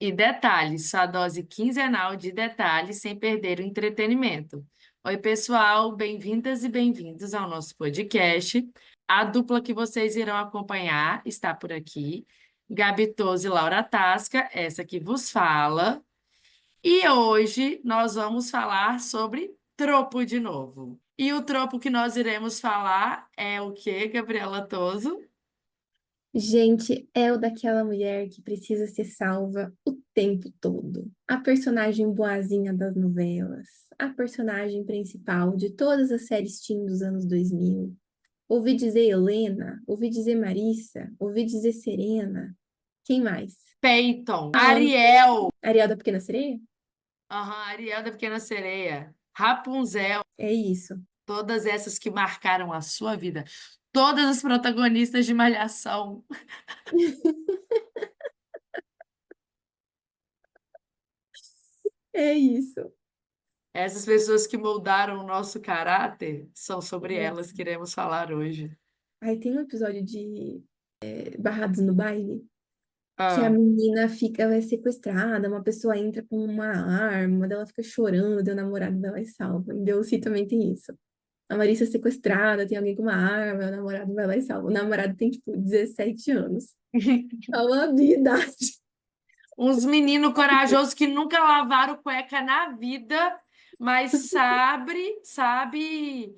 E detalhe, sua dose quinzenal de detalhes sem perder o entretenimento. Oi, pessoal, bem-vindas e bem-vindos ao nosso podcast. A dupla que vocês irão acompanhar está por aqui, Gabi Toso e Laura Tasca, essa que vos fala. E hoje nós vamos falar sobre tropo de novo. E o tropo que nós iremos falar é o quê, Gabriela Toso? Gente, é o daquela mulher que precisa ser salva o tempo todo. A personagem boazinha das novelas, a personagem principal de todas as séries teen dos anos 2000. Ouvi dizer Helena, ouvi dizer Marissa, ouvi dizer Serena. Quem mais? Peyton, Falando Ariel. Ariel da Pequena Sereia? Aham, Ariel da Pequena Sereia, Rapunzel, É isso. todas essas que marcaram a sua vida. Todas as protagonistas de Malhação. É isso. Essas pessoas que moldaram o nosso caráter, são sobre elas Nossa. que iremos falar hoje. Aí tem um episódio de Barrados no Baile, que a Ah, menina fica, ela é sequestrada, uma pessoa entra com uma arma, daí ela fica chorando, daí o namorado dela é salvo. Em Deus também tem isso. A Marissa é sequestrada, tem alguém com uma arma, o namorado vai lá e salva. O namorado tem, tipo, 17 anos. Fala a habilidade. uns meninos corajosos que nunca lavaram cueca na vida, mas sabe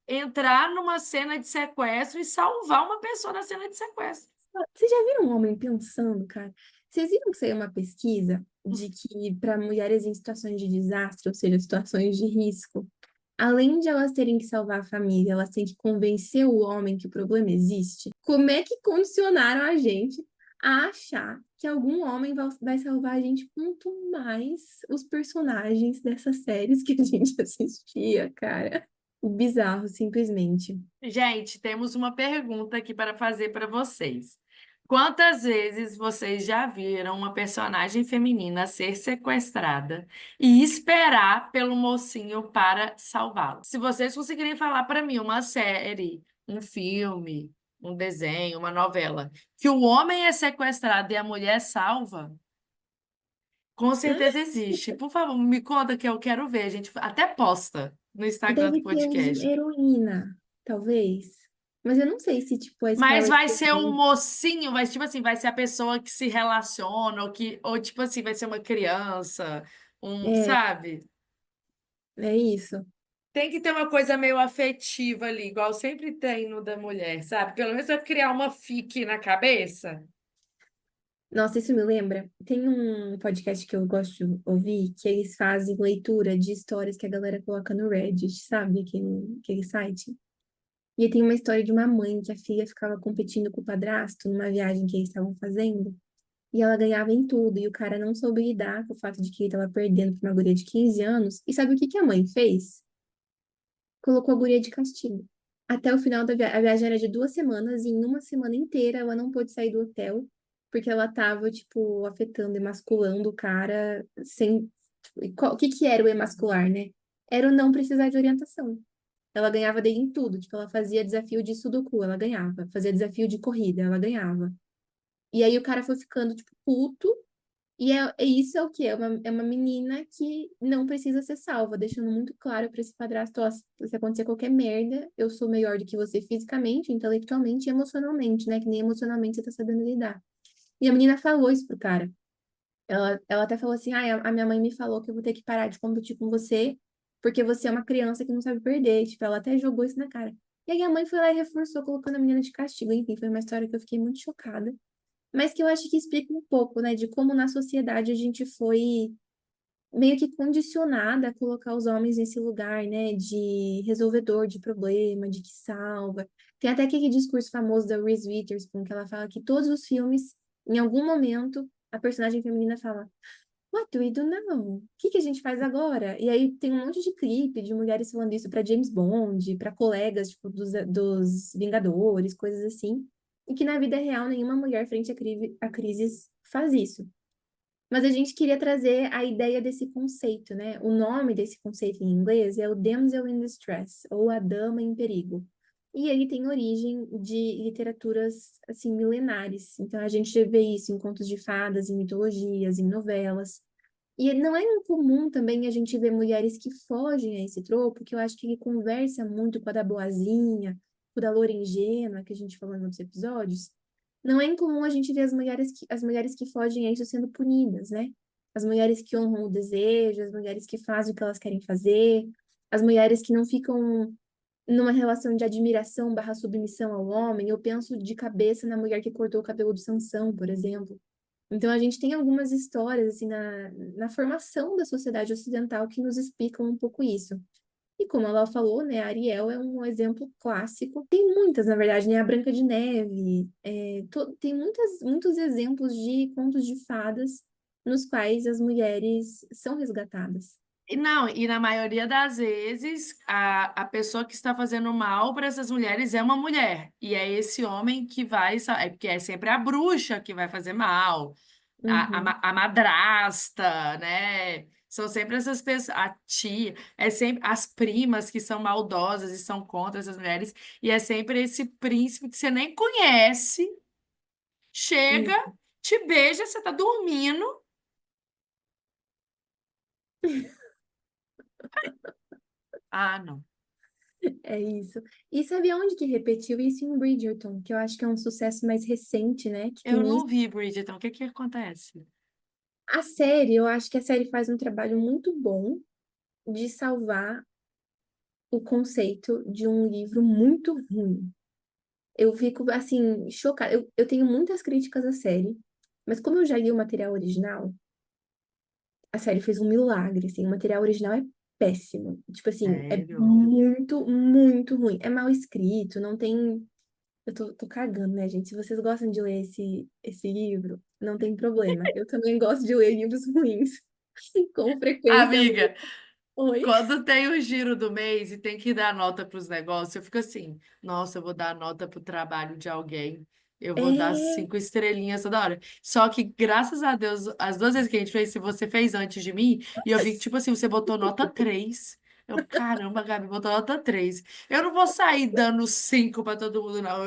entrar numa cena de sequestro e salvar uma pessoa na cena de sequestro. Vocês já viram um homem pensando, cara? Vocês viram que saiu uma pesquisa de que para mulheres em situações de desastre, ou seja, situações de risco, além de elas terem que salvar a família, elas têm que convencer o homem que o problema existe. Como é que condicionaram a gente a achar que algum homem vai salvar a gente, quanto mais os personagens dessas séries que a gente assistia, cara? Bizarro, simplesmente. Gente, temos uma pergunta aqui para fazer para vocês. Quantas vezes vocês já viram uma personagem feminina ser sequestrada e esperar pelo mocinho para salvá-la? Se vocês conseguirem falar para mim uma série, um filme, um desenho, uma novela, que o homem é sequestrado e a mulher salva, com certeza existe. Por favor, me conta que eu quero ver. A gente até posta no Instagram do Deve ter os de podcast. heroína, talvez. Mas eu não sei se, tipo, a Mas Scarlett vai ser um Johansson mocinho, vai, tipo assim, vai ser a pessoa que se relaciona, ou tipo assim, vai ser uma criança, é, sabe? é isso. Tem que ter uma coisa meio afetiva ali, igual sempre tem no da mulher, sabe? Pelo menos vai criar uma fique na cabeça. Nossa, isso me lembra. Tem um podcast que eu gosto de ouvir que eles fazem leitura de histórias que a galera coloca no Reddit, sabe? Aquele site. E aí tem uma história de uma mãe que a filha ficava competindo com o padrasto numa viagem que eles estavam fazendo. E ela ganhava em tudo. E o cara não soube lidar com o fato de que ele estava perdendo para uma guria de 15 anos. E sabe o que que a mãe fez? Colocou a guria de castigo. Até o final da viagem. A viagem era de 2 semanas, e em uma semana inteira ela não pôde sair do hotel, porque ela tava, tipo, afetando, emasculando o cara sem. O que que era o emascular, né? Era o não precisar de orientação. Ela ganhava dele em tudo. Tipo, ela fazia desafio de Sudoku, ela ganhava. Fazia desafio de corrida, ela ganhava. E aí o cara foi ficando, tipo, puto e isso é o quê? É uma menina que não precisa ser salva, deixando muito claro para esse padrasto, ó, se acontecer qualquer merda, eu sou melhor do que você fisicamente, intelectualmente e emocionalmente, né? Que nem emocionalmente você tá sabendo lidar. E a menina falou isso pro cara. Ela até falou assim, ah, a minha mãe me falou que eu vou ter que parar de competir com você, porque você é uma criança que não sabe perder. Tipo, ela até jogou isso na cara. E aí a mãe foi lá e reforçou, colocando a menina de castigo. Enfim, foi uma história que eu fiquei muito chocada, mas que eu acho que explica um pouco, né, de como na sociedade a gente foi meio que condicionada a colocar os homens nesse lugar, né, de resolvedor de problema, de que salva. Tem até aquele discurso famoso da Reese Witherspoon, que ela fala que todos os filmes, em algum momento, a personagem feminina fala: What do we do now? O que que a gente faz agora? E aí tem um monte de clipe de mulheres falando isso para James Bond, para colegas, tipo, dos Vingadores, coisas assim. E que na vida real nenhuma mulher frente a crises faz isso. Mas a gente queria trazer a ideia desse conceito, né? O nome desse conceito em inglês é o damsel in distress, ou a dama em perigo. E ele tem origem de literaturas, assim, milenares. Então, a gente já vê isso em contos de fadas, em mitologias, em novelas. E não é incomum também a gente ver mulheres que fogem a esse tropo, que eu acho que ele conversa muito com a da boazinha, com a da loura ingênua, que a gente falou em outros episódios. Não é incomum a gente ver as mulheres que fogem a isso sendo punidas, né? As mulheres que honram o desejo, as mulheres que fazem o que elas querem fazer, as mulheres que não ficam numa relação de admiração barra submissão ao homem. Eu penso de cabeça na mulher que cortou o cabelo de Sansão, por exemplo. Então, a gente tem algumas histórias, assim, na formação da sociedade ocidental que nos explicam um pouco isso. E como ela falou, né, a Ariel é um exemplo clássico. Tem muitas, na verdade, né? A Branca de Neve. Tem muitos exemplos de contos de fadas nos quais as mulheres são resgatadas. E não, e na maioria das vezes, a pessoa que está fazendo mal para essas mulheres é uma mulher. E é esse homem que vai. É porque é sempre a bruxa que vai fazer mal, Uhum. a madrasta, né? São sempre essas pessoas, a tia, é sempre as primas que são maldosas e são contra essas mulheres, e é sempre esse príncipe que você nem conhece, chega, Isso. te beija, você tá dormindo. Ah, não. É isso. E sabe onde que repetiu isso em Bridgerton, que eu acho que é um sucesso mais recente, né? Que Eu tem não isso. vi, Bridgerton. O que que acontece? A série, eu acho que a série faz um trabalho muito bom de salvar o conceito de um livro muito ruim. Eu fico, assim, chocada. Eu tenho muitas críticas à série, mas como eu já li o material original, a série fez um milagre, assim. O material original é péssimo. Tipo assim, é Sério? muito, muito ruim. É mal escrito, não tem. Eu tô cagando, né, gente? Se vocês gostam de ler esse livro, não tem problema. Eu também gosto de ler livros ruins, com frequência. Amiga, Oi? quando tem o giro do mês e tem que dar nota para os negócios, eu fico assim, nossa, eu vou dar nota para o trabalho de alguém. Eu vou dar É. 5 estrelinhas toda hora. Só que, graças a Deus, as duas vezes que a gente fez, se você fez antes de mim, e eu vi que, tipo assim, você botou nota 3. Eu, caramba, Gabi, botou nota 3. Eu não vou sair dando 5 para todo mundo, não.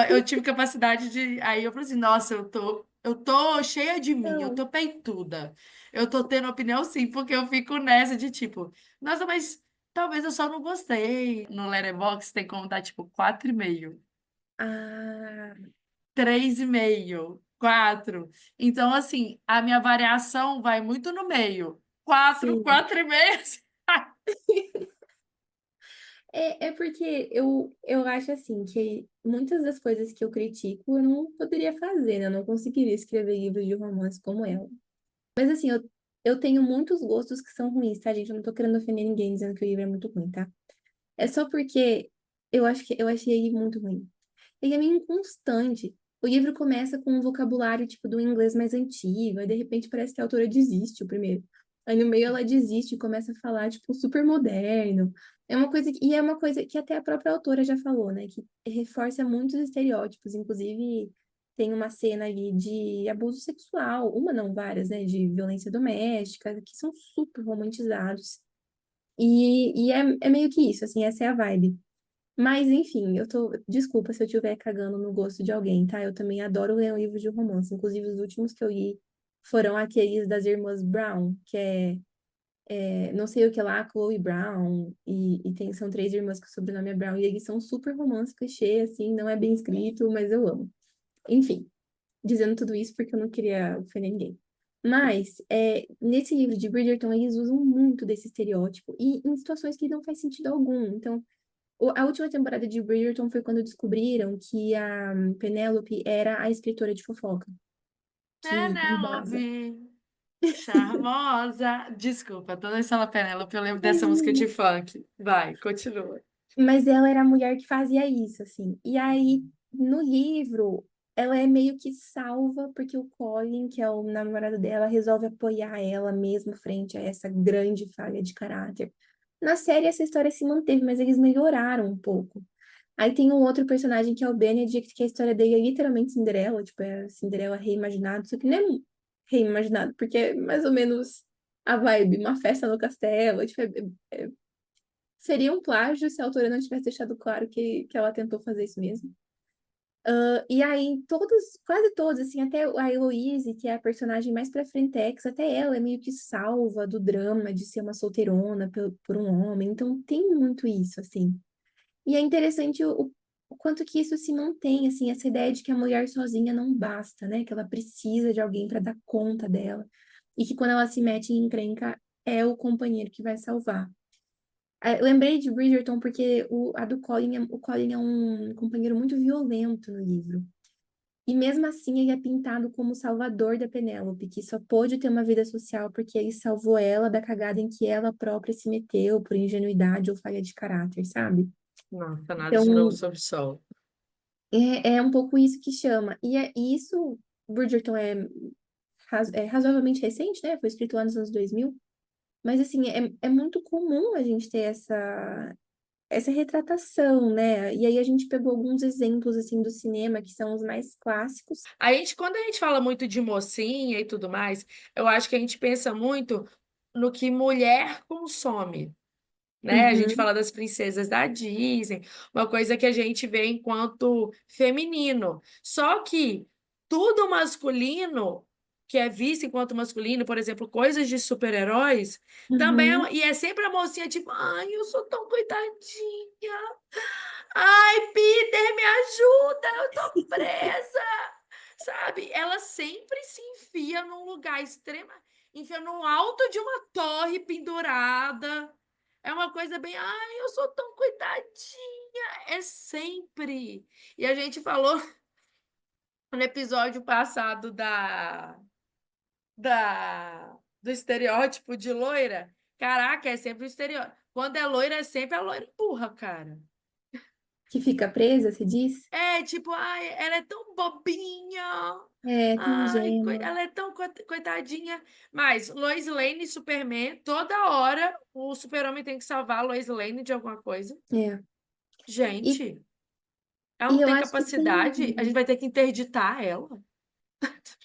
Eu tive capacidade de. Aí eu falei assim, nossa, eu tô cheia de mim, eu Não. tô peituda. Eu tô tendo opinião sim, porque eu fico nessa de tipo. Nossa, mas talvez eu só não gostei. No Letterboxd tem como dar tipo 4,5, Ah, 3,5, 4. Então, assim, a minha variação vai muito no meio. 4, sim. 4,5. É porque eu acho assim que muitas das coisas que eu critico eu não poderia fazer, né? Eu não conseguiria escrever livros de romance como ela. Mas assim, eu tenho muitos gostos que são ruins, tá, gente? Eu não tô querendo ofender ninguém dizendo que o livro é muito ruim, tá? É só porque eu acho que eu achei ele muito ruim. Ele é meio inconstante. O livro começa com um vocabulário, tipo, do inglês mais antigo, aí de repente parece que a autora desiste, o primeiro. Aí no meio ela desiste e começa a falar, tipo, super moderno. E é uma coisa que até a própria autora já falou, né? Que reforça muitos estereótipos. Inclusive, tem uma cena ali de abuso sexual, uma não, várias, né? De violência doméstica, que são super romantizados. E é meio que isso, assim, essa é a vibe. Mas, enfim, Desculpa se eu estiver cagando no gosto de alguém, tá? Eu também adoro ler livros de romance. Inclusive, os últimos que eu li foram aqueles das irmãs Brown, que não sei o que lá, Chloe Brown. São três irmãs que o sobrenome é Brown. E eles são super romance clichê, assim, não é bem escrito, mas eu amo. Enfim, dizendo tudo isso porque eu não queria ofender ninguém. Mas, nesse livro de Bridgerton, eles usam muito desse estereótipo e em situações que não faz sentido algum. Então, a última temporada de Bridgerton foi quando descobriram que a Penélope era a escritora de fofoca, que vaza. Penélope, charmosa. Desculpa, toda vez que fala Penélope, eu lembro dessa música de funk. Vai, continua. Mas ela era a mulher que fazia isso, assim. E aí, no livro, ela é meio que salva porque o Colin, que é o namorado dela, resolve apoiar ela mesmo frente a essa grande falha de caráter. Na série, essa história se manteve, mas eles melhoraram um pouco. Aí tem um outro personagem que é o Benedict, que a história dele é literalmente Cinderela, tipo, é Cinderela reimaginado, só que não é reimaginado, porque é mais ou menos a vibe, uma festa no castelo, tipo, Seria um plágio se a autora não tivesse deixado claro que ela tentou fazer isso mesmo. E aí, quase todos, assim, até a Heloise, que é a personagem mais pra frentex, até ela é meio que salva do drama de ser uma solteirona por um homem. Então, tem muito isso, assim. E é interessante o quanto que isso se mantém, assim, essa ideia de que a mulher sozinha não basta, né? Que ela precisa de alguém para dar conta dela. E que quando ela se mete em encrenca, é o companheiro que vai salvar. Lembrei de Bridgerton porque a do Colin, o Colin é um companheiro muito violento no livro. E mesmo assim ele é pintado como o salvador da Penélope, que só pôde ter uma vida social porque ele salvou ela da cagada em que ela própria se meteu por ingenuidade ou falha de caráter, sabe? Nossa, nada de novo Então, sob o sol. é um pouco isso que chama. E isso, Bridgerton é razoavelmente recente, né? Foi escrito lá nos anos 2000. Mas, assim, é muito comum a gente ter essa retratação, né? E aí a gente pegou alguns exemplos, assim, do cinema, que são os mais clássicos. Quando a gente fala muito de mocinha e tudo mais, eu acho que a gente pensa muito no que mulher consome, né? A gente Uhum, fala das princesas da Disney, uma coisa que a gente vê enquanto feminino. Só que tudo masculino, que é visto enquanto masculino, por exemplo, coisas de super-heróis, também uhum. e é sempre a mocinha tipo, ai, eu sou tão coitadinha. Ai, Peter, me ajuda, eu tô presa. Sabe? Ela sempre se enfia num lugar extremo, enfia no alto de uma torre pendurada. É uma coisa bem, ai, eu sou tão coitadinha. É sempre. E a gente falou no episódio passado do estereótipo de loira. Caraca, é sempre o estereótipo. Quando é loira, é sempre a loira burra, cara. Que fica presa, se diz? É tipo, ai, ela é tão bobinha. É, tão Ai, ingênua. ela é tão coitadinha. Mas Lois Lane e Superman, toda hora o super-homem tem que salvar a Lois Lane de alguma coisa. É. E, Gente, ela e não eu tem acho que tem. capacidade, a gente vai ter que interditar ela. Tô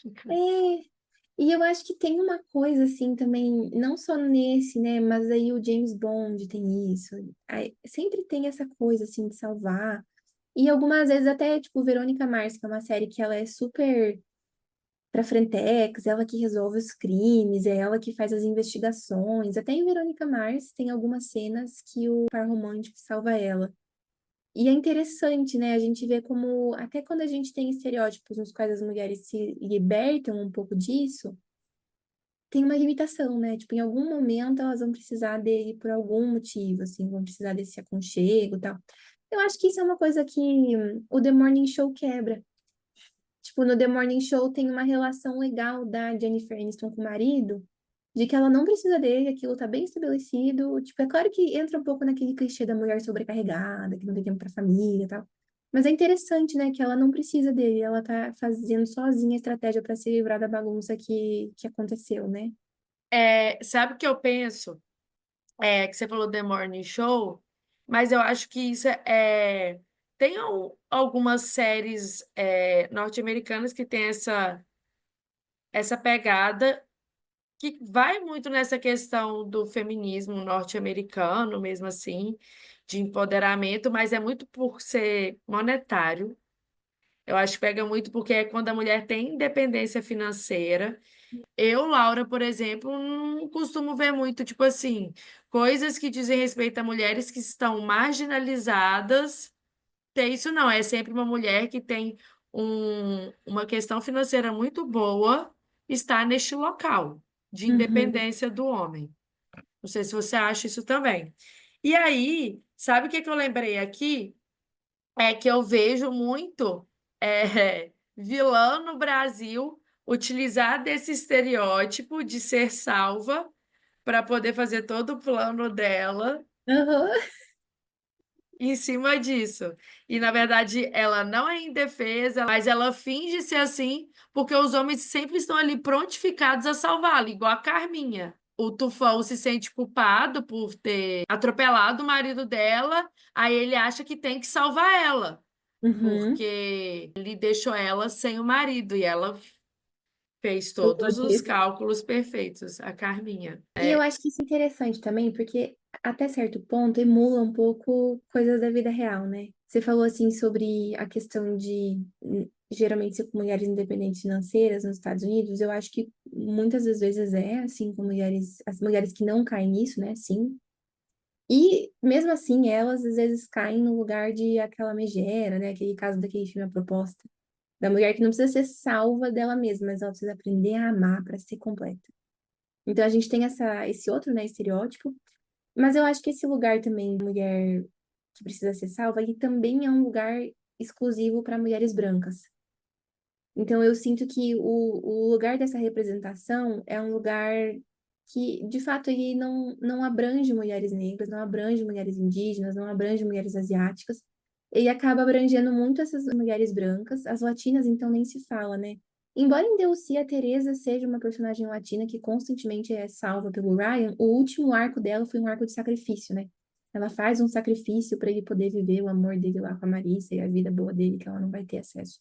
brincando. É, e eu acho que tem uma coisa assim também, não só nesse, né, mas aí o James Bond tem isso. Aí, sempre tem essa coisa assim de salvar. E algumas vezes até, tipo, Verônica Mars, que é uma série que ela é super pra frentex, ela que resolve os crimes, é ela que faz as investigações. Até em Verônica Mars tem algumas cenas que o par romântico salva ela. E é interessante, né? A gente vê como, até quando a gente tem estereótipos nos quais as mulheres se libertam um pouco disso, tem uma limitação, né? Tipo, em algum momento elas vão precisar dele por algum motivo, assim, vão precisar desse aconchego e tal. Eu acho que isso é uma coisa que o The Morning Show quebra. Tipo, no The Morning Show tem uma relação legal da Jennifer Aniston com o marido, de que ela não precisa dele, aquilo tá bem estabelecido. Tipo, é claro que entra um pouco naquele clichê da mulher sobrecarregada, que não tem tempo pra família e tal. Mas é interessante, né, que ela não precisa dele, ela tá fazendo sozinha a estratégia pra se livrar da bagunça que aconteceu, né? Sabe o que eu penso? Que você falou The Morning Show, mas eu acho que isso tem algumas séries norte-americanas que têm essa pegada que vai muito nessa questão do feminismo norte-americano, mesmo assim, de empoderamento, mas é muito por ser monetário. Eu acho que pega muito porque é quando a mulher tem independência financeira. Eu, Laura, por exemplo, não costumo ver muito, tipo assim, coisas que dizem respeito a mulheres que estão marginalizadas. Tem isso não, é sempre uma mulher que tem uma questão financeira muito boa, está neste local de Uhum, independência do homem. Não sei se você acha isso também. E aí, sabe o que que eu lembrei aqui? É que eu vejo muito vilã no Brasil utilizar desse estereótipo de ser salva para poder fazer todo o plano dela aham, em cima disso. E, na verdade, ela não é indefesa, mas ela finge ser assim porque os homens sempre estão ali prontificados a salvá-la, igual a Carminha. O Tufão se sente culpado por ter atropelado o marido dela, aí ele acha que tem que salvar ela, uhum. porque ele deixou ela sem o marido e ela fez Eu todos os odeio. cálculos perfeitos, a Carminha. E eu acho que isso é interessante também, porque até certo ponto, emula um pouco coisas da vida real, né? Você falou assim sobre a questão de geralmente ser com mulheres independentes financeiras nos Estados Unidos. Eu acho que muitas das vezes é assim com mulheres, as mulheres que não caem nisso, né? Sim. E mesmo assim, elas às vezes caem no lugar de aquela megera, né? Aquele caso daquele filme A Proposta, da mulher que não precisa ser salva dela mesma, mas ela precisa aprender a amar para ser completa. Então a gente tem esse outro, né, estereótipo. Mas eu acho que esse lugar também, mulher que precisa ser salva, ele também é um lugar exclusivo para mulheres brancas. Então eu sinto que o lugar dessa representação é um lugar que, de fato, ele não abrange mulheres negras, não abrange mulheres indígenas, não abrange mulheres asiáticas. Ele acaba abrangendo muito essas mulheres brancas, as latinas, então nem se fala, né? Embora em Deus a Teresa seja uma personagem latina que constantemente é salva pelo Ryan, o último arco dela foi um arco de sacrifício, né? Ela faz um sacrifício para ele poder viver o amor dele lá com a Marissa e a vida boa dele, que ela não vai ter acesso.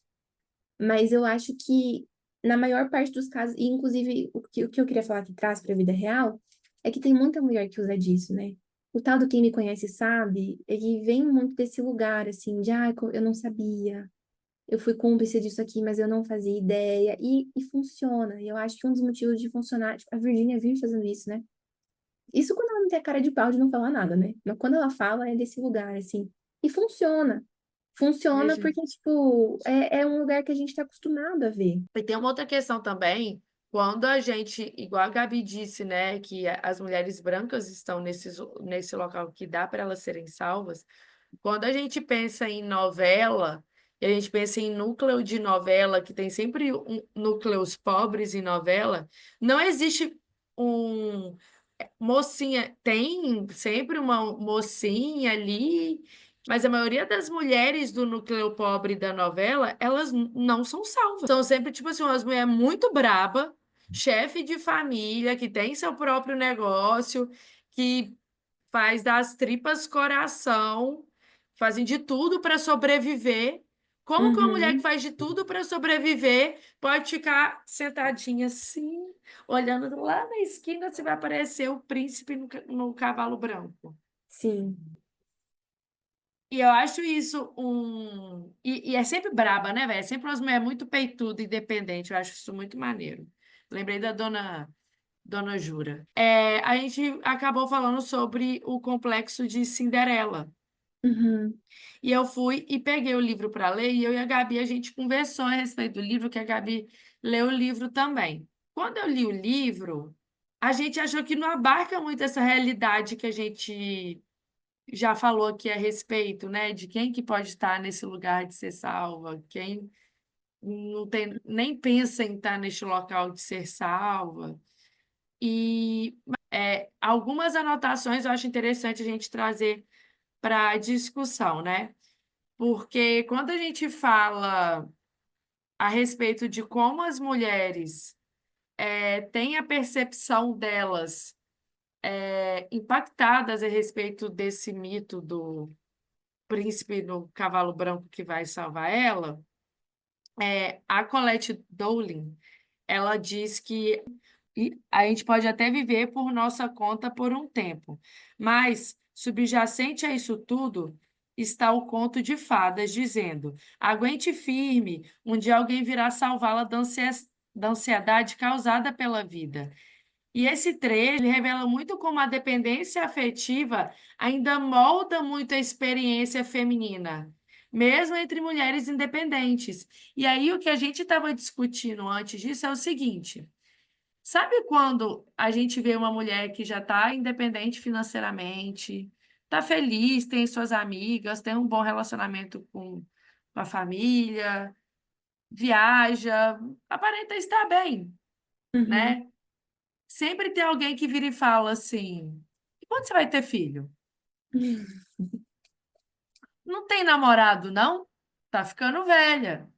Mas eu acho que, na maior parte dos casos, e inclusive o que eu queria falar que traz para a vida real, é que tem muita mulher que usa disso, né? O tal do quem me conhece sabe, ele vem muito desse lugar, assim, de, eu não sabia, eu fui cúmplice disso aqui, mas eu não fazia ideia, e funciona. E eu acho que um dos motivos de funcionar, tipo, a Virgínia vive fazendo isso, né? Isso quando ela não tem a cara de pau de não falar nada, né? Mas quando ela fala, é desse lugar, assim. E funciona. Funciona Veja. porque, tipo, é um lugar que a gente tá acostumado a ver. E tem uma outra questão também, quando a gente, igual a Gabi disse, né, que as mulheres brancas estão nesse local que dá para elas serem salvas, quando a gente pensa em novela, e a gente pensa em núcleo de novela, que tem sempre núcleos pobres em novela, não existe um mocinha, tem sempre uma mocinha ali, mas a maioria das mulheres do núcleo pobre da novela, elas não são salvas. São sempre, tipo assim, umas mulheres muito braba, chefe de família, que tem seu próprio negócio, que faz das tripas coração, fazem de tudo para sobreviver. Como que uma mulher que Uhum, faz de tudo para sobreviver pode ficar sentadinha assim, olhando lá na esquina se vai aparecer o príncipe no cavalo branco? sim. E eu acho isso um. E é sempre braba, né, velho? É sempre umas mulheres muito peituda, independente. Eu acho isso muito maneiro. Lembrei da Dona Jura. A gente acabou falando sobre o complexo de Cinderela. Uhum, E eu fui e peguei o livro para ler, e eu e a Gabi, a gente conversou a respeito do livro, que a Gabi leu o livro também. Quando eu li o livro, a gente achou que não abarca muito essa realidade que a gente já falou aqui a respeito, né? De quem que pode estar nesse lugar de ser salva, quem não tem, nem pensa em estar neste local de ser salva. E algumas anotações eu acho interessante a gente trazer para a discussão, né? Porque quando a gente fala a respeito de como as mulheres têm a percepção delas impactadas a respeito desse mito do príncipe no cavalo branco que vai salvar ela, a Colette Dowling, ela diz que a gente pode até viver por nossa conta por um tempo, mas subjacente a isso tudo está o conto de fadas dizendo: aguente firme, um dia alguém virá salvá-la da ansiedade causada pela vida. E esse trecho ele revela muito como a dependência afetiva ainda molda muito a experiência feminina, mesmo entre mulheres independentes. E aí o que a gente estava discutindo antes disso é o seguinte: sabe quando a gente vê uma mulher que já está independente financeiramente, está feliz, tem suas amigas, tem um bom relacionamento com a família, viaja, aparenta estar bem, uhum. né? Sempre tem alguém que vira e fala assim: e quando você vai ter filho? Não tem namorado, não? Tá ficando velha.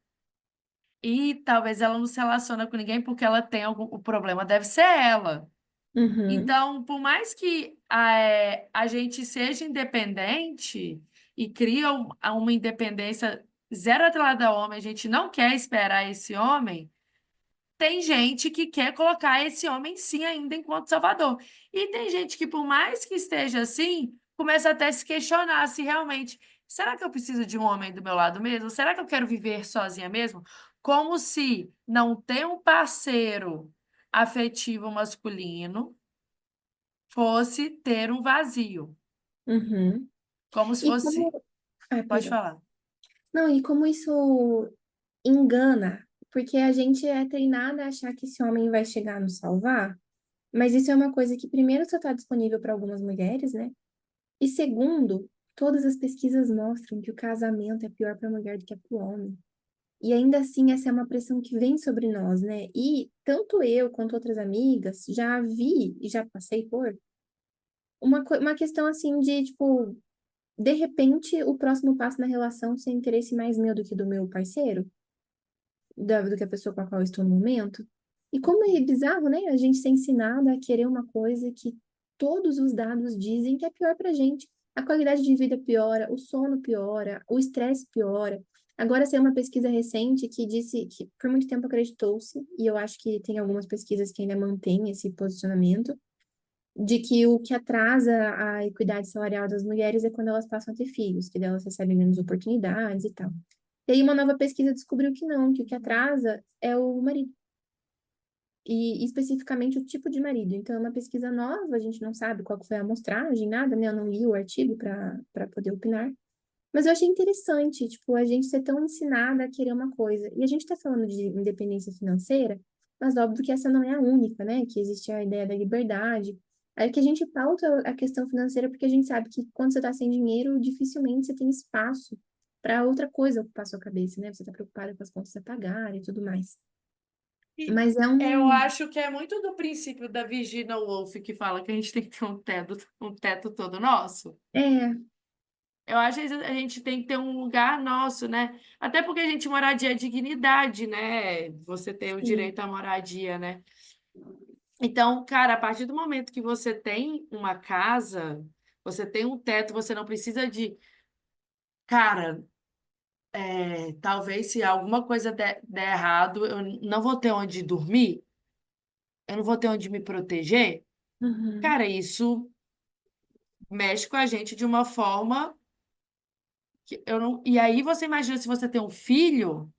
E talvez ela não se relaciona com ninguém porque ela tem algum. O problema deve ser ela. Uhum, Então, por mais que a gente seja independente e cria uma independência zero atrelada ao homem, a gente não quer esperar esse homem, tem gente que quer colocar esse homem sim ainda enquanto salvador. E tem gente que, por mais que esteja assim, começa até a se questionar se realmente, será que eu preciso de um homem do meu lado mesmo? Será que eu quero viver sozinha mesmo? Como se não ter um parceiro afetivo masculino fosse ter um vazio. Uhum. Como se E como. fosse. Ah, Pode perdão. falar. Não, e como isso engana, porque a gente é treinada a achar que esse homem vai chegar a nos salvar, mas isso é uma coisa que, primeiro, só está disponível para algumas mulheres, né? E segundo, todas as pesquisas mostram que o casamento é pior para a mulher do que é para o homem. E ainda assim, essa é uma pressão que vem sobre nós, né? E tanto eu quanto outras amigas já vi e já passei por uma questão assim de, tipo, de repente, o próximo passo na relação ser interesse mais meu do que do meu parceiro, do que a pessoa com a qual eu estou no momento. E como é bizarro, né? A gente ser ensinada a querer uma coisa que todos os dados dizem que é pior pra gente. A qualidade de vida piora, o sono piora, o estresse piora. Agora saiu uma pesquisa recente que disse que por muito tempo acreditou-se, e eu acho que tem algumas pesquisas que ainda mantêm esse posicionamento, de que o que atrasa a equidade salarial das mulheres é quando elas passam a ter filhos, que delas recebem menos oportunidades e tal. E aí uma nova pesquisa descobriu que não, que o que atrasa é o marido, e especificamente o tipo de marido. Então é uma pesquisa nova, a gente não sabe qual que foi a amostragem, nada, né? Eu não li o artigo para poder opinar. Mas eu achei interessante, tipo, a gente ser tão ensinada a querer uma coisa. E a gente está falando de independência financeira, mas óbvio que essa não é a única, né? Que existe a ideia da liberdade. Aí que a gente pauta a questão financeira porque a gente sabe que quando você está sem dinheiro, dificilmente você tem espaço para outra coisa ocupar sua cabeça, né? Você está preocupada com as contas a pagar e tudo mais. E Mas é eu um. acho que é muito do princípio da Virginia Woolf que fala que a gente tem que ter um teto todo nosso. É, Eu acho que a gente tem que ter um lugar nosso, né? Até porque a gente moradia é dignidade, né? Você tem o sim. direito à moradia, né? Então, cara, a partir do momento que você tem uma casa, você tem um teto, você não precisa de. Cara, talvez se alguma coisa der errado, eu não vou ter onde dormir, eu não vou ter onde me proteger. Uhum, Cara, isso mexe com a gente de uma forma que eu não. E aí você imagina se você tem um filho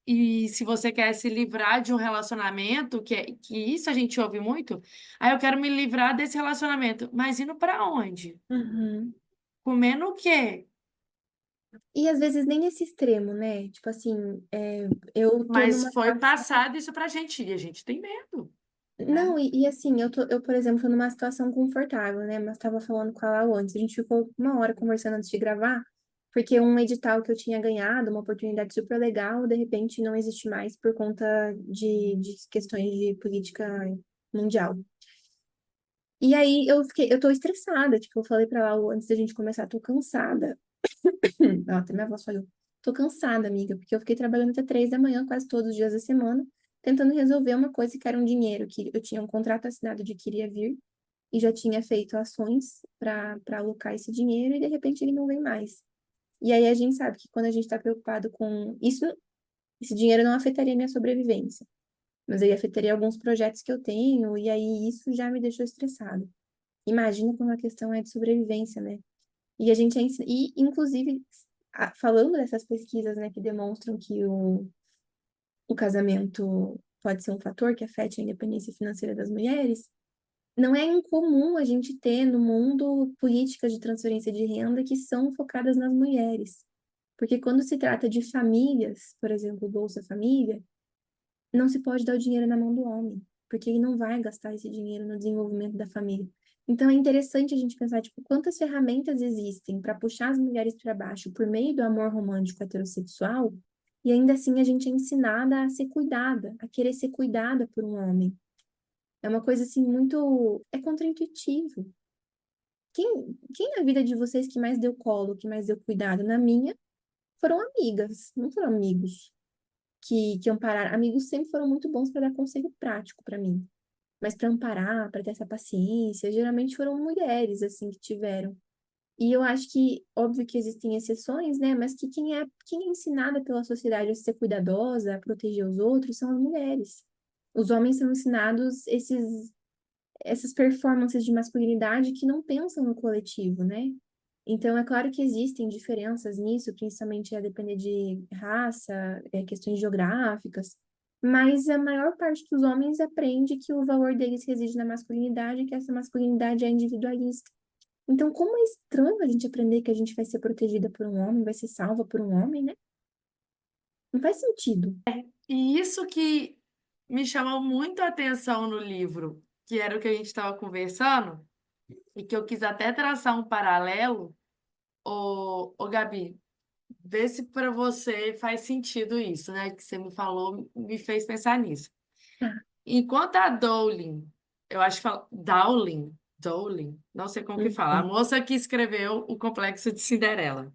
e se você quer se livrar de um relacionamento, que isso a gente ouve muito, aí eu quero me livrar desse relacionamento, mas indo para onde? uhum. Comendo o quê? E às vezes nem nesse extremo, né? Tipo assim, eu tô Mas numa foi situação. passado isso pra gente e a gente tem medo, né? Não, e assim, eu, por exemplo, tô numa situação confortável, né? Mas tava falando com a Lau antes, a gente ficou uma hora conversando antes de gravar, porque um edital que eu tinha ganhado, uma oportunidade super legal, de repente não existe mais por conta de questões de política mundial. E aí eu tô estressada, tipo, eu falei pra Lau antes da gente começar, tô cansada. Até minha voz falhou. Tô cansada, amiga, porque eu fiquei trabalhando até 3 da manhã, quase todos os dias da semana, tentando resolver uma coisa que era um dinheiro, que eu tinha um contrato assinado de que iria vir, e já tinha feito ações para alocar esse dinheiro, e de repente ele não vem mais. E aí a gente sabe que quando a gente está preocupado com isso, esse dinheiro não afetaria a minha sobrevivência, mas aí afetaria alguns projetos que eu tenho, e aí isso já me deixou estressada. Imagina quando a questão é de sobrevivência, né? E a gente e inclusive falando dessas pesquisas, né, que demonstram que o casamento pode ser um fator que afete a independência financeira das mulheres, não é incomum a gente ter no mundo políticas de transferência de renda que são focadas nas mulheres. Porque quando se trata de famílias, por exemplo, Bolsa Família, não se pode dar o dinheiro na mão do homem, porque ele não vai gastar esse dinheiro no desenvolvimento da família. Então é interessante a gente pensar, tipo, quantas ferramentas existem para puxar as mulheres para baixo por meio do amor romântico heterossexual, e ainda assim a gente é ensinada a ser cuidada, a querer ser cuidada por um homem. É uma coisa assim muito, é contraintuitivo. Quem na vida de vocês que mais deu colo, que mais deu cuidado? Na minha, foram amigas, não foram amigos que ampararam. Amigos sempre foram muito bons para dar conselho prático para mim. Mas para amparar, para ter essa paciência, geralmente foram mulheres assim que tiveram. E eu acho que, óbvio que existem exceções, né? Mas que quem é ensinada pela sociedade a ser cuidadosa, a proteger os outros, são as mulheres. Os homens são ensinados essas performances de masculinidade que não pensam no coletivo, né? Então, é claro que existem diferenças nisso, principalmente a depender de raça, questões geográficas, mas a maior parte dos homens aprende que o valor deles reside na masculinidade e que essa masculinidade é individualista. Então, como é estranho a gente aprender que a gente vai ser protegida por um homem, vai ser salva por um homem, né? Não faz sentido. E isso que me chamou muito a atenção no livro, que era o que a gente estava conversando, e que eu quis até traçar um paralelo. Ô, Gabi, vê se para você faz sentido isso, né? Que você me falou, me fez pensar nisso. Tá. Enquanto a Dowling, eu acho que fala Dowling, não sei como que fala, a Uhum. moça que escreveu O Complexo de Cinderela,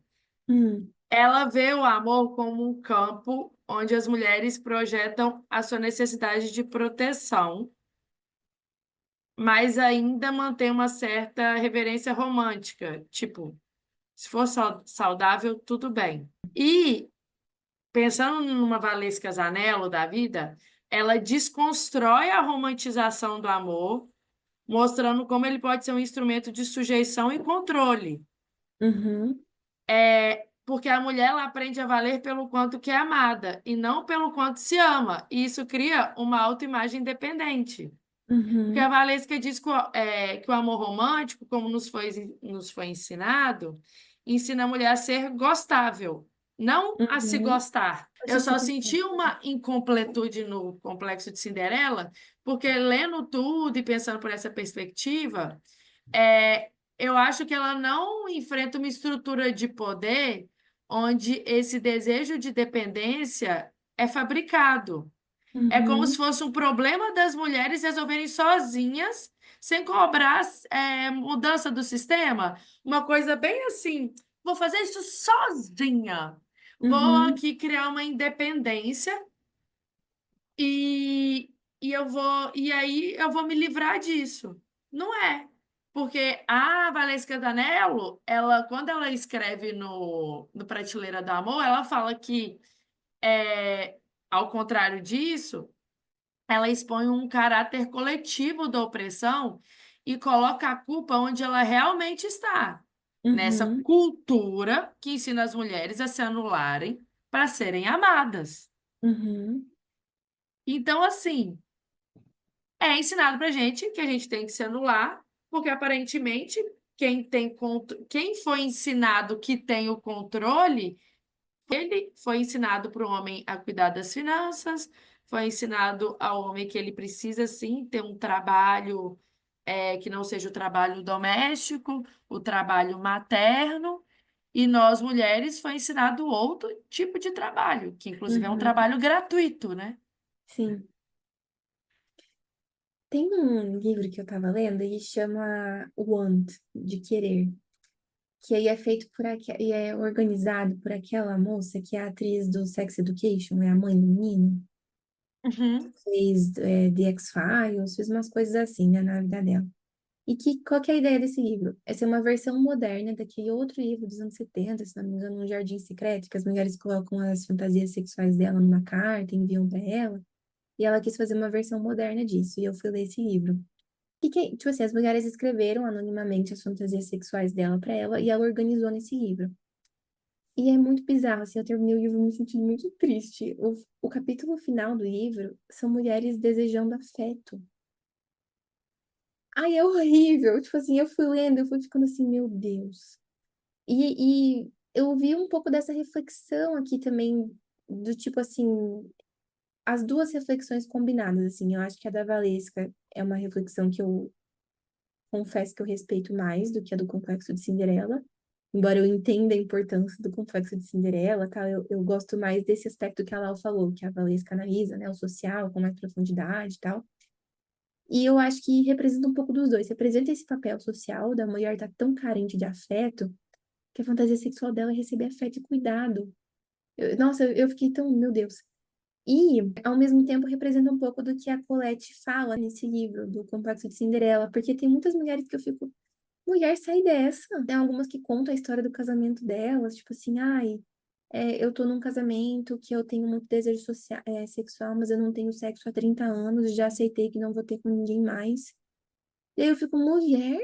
Hum, ela vê o amor como um campo onde as mulheres projetam a sua necessidade de proteção, mas ainda mantém uma certa reverência romântica, tipo, se for saudável, tudo bem. E pensando numa Valesca Zanello da vida, ela desconstrói a romantização do amor, mostrando como ele pode ser um instrumento de sujeição e controle. uhum, Porque a mulher ela aprende a valer pelo quanto que é amada e não pelo quanto se ama. E isso cria uma autoimagem independente. Porque a uhum, Valesca diz que o amor romântico, como nos foi ensinado, ensina a mulher a ser gostável, não a se uhum. gostar. Faz Eu só sentido. senti uma incompletude no Complexo de Cinderela, porque lendo tudo e pensando por essa perspectiva, eu acho que ela não enfrenta uma estrutura de poder onde esse desejo de dependência é fabricado. É como se Uhum, fosse um problema das mulheres resolverem sozinhas, sem cobrar mudança do sistema. Uma coisa bem assim, vou fazer isso sozinha. Vou uhum, aqui criar uma independência e, e aí eu vou me livrar disso. Não é. Porque a Valesca Danello, ela, quando ela escreve no Prateleira do Amor, ela fala que, ao contrário disso, ela expõe um caráter coletivo da opressão e coloca a culpa onde ela realmente está, nessa uhum, cultura que ensina as mulheres a se anularem para serem amadas. uhum, Então, assim, é ensinado para gente que a gente tem que se anular, porque aparentemente quem foi ensinado que tem o controle ele foi ensinado para o homem a cuidar das finanças, foi ensinado ao homem que ele precisa sim ter um trabalho que não seja o trabalho doméstico, o trabalho materno, e nós mulheres foi ensinado outro tipo de trabalho, que inclusive é um uhum. trabalho gratuito, né? Sim. Tem um livro que eu tava lendo e chama Want, de Querer, que aí é feito e é organizado por aquela moça que é a atriz do Sex Education, é a mãe do menino, Uhum, fez The X-Files, fez umas coisas assim, né, na vida dela. Qual que é a ideia desse livro? É ser uma versão moderna daquele outro livro dos anos 70, se não me engano, Um Jardim Secreto, que as mulheres colocam as fantasias sexuais dela numa carta, enviam para ela, e ela quis fazer uma versão moderna disso, e eu fui ler esse livro. Tipo assim, as mulheres escreveram anonimamente as fantasias sexuais dela para ela, e ela organizou nesse livro. E é muito bizarro, assim, eu terminei o livro me sentindo muito triste. O capítulo final do livro são mulheres desejando afeto. Ai, é horrível. Tipo assim, eu fui lendo, eu fui ficando assim, meu Deus. E eu vi um pouco dessa reflexão aqui também, do tipo assim, as duas reflexões combinadas, assim. Eu acho que a da Valesca é uma reflexão que eu confesso que eu respeito mais do que a do Complexo de Cinderela. Embora eu entenda a importância do Complexo de Cinderela, tá? Eu gosto mais desse aspecto que a Lau falou, que a Valesca analisa, né? O social, com mais profundidade e tal. E eu acho que representa um pouco dos dois. Representa esse papel social da mulher estar tão carente de afeto que a fantasia sexual dela é receber afeto e cuidado. Nossa, eu fiquei tão, meu Deus. E, ao mesmo tempo, representa um pouco do que a Colette fala nesse livro, do Complexo de Cinderela, porque tem muitas mulheres que eu fico. mulher sai dessa. Tem algumas que contam a história do casamento delas, tipo assim, ai, eu tô num casamento que eu tenho muito desejo sexual, mas eu não tenho sexo há 30 anos, já aceitei que não vou ter com ninguém mais. E aí eu fico, mulher,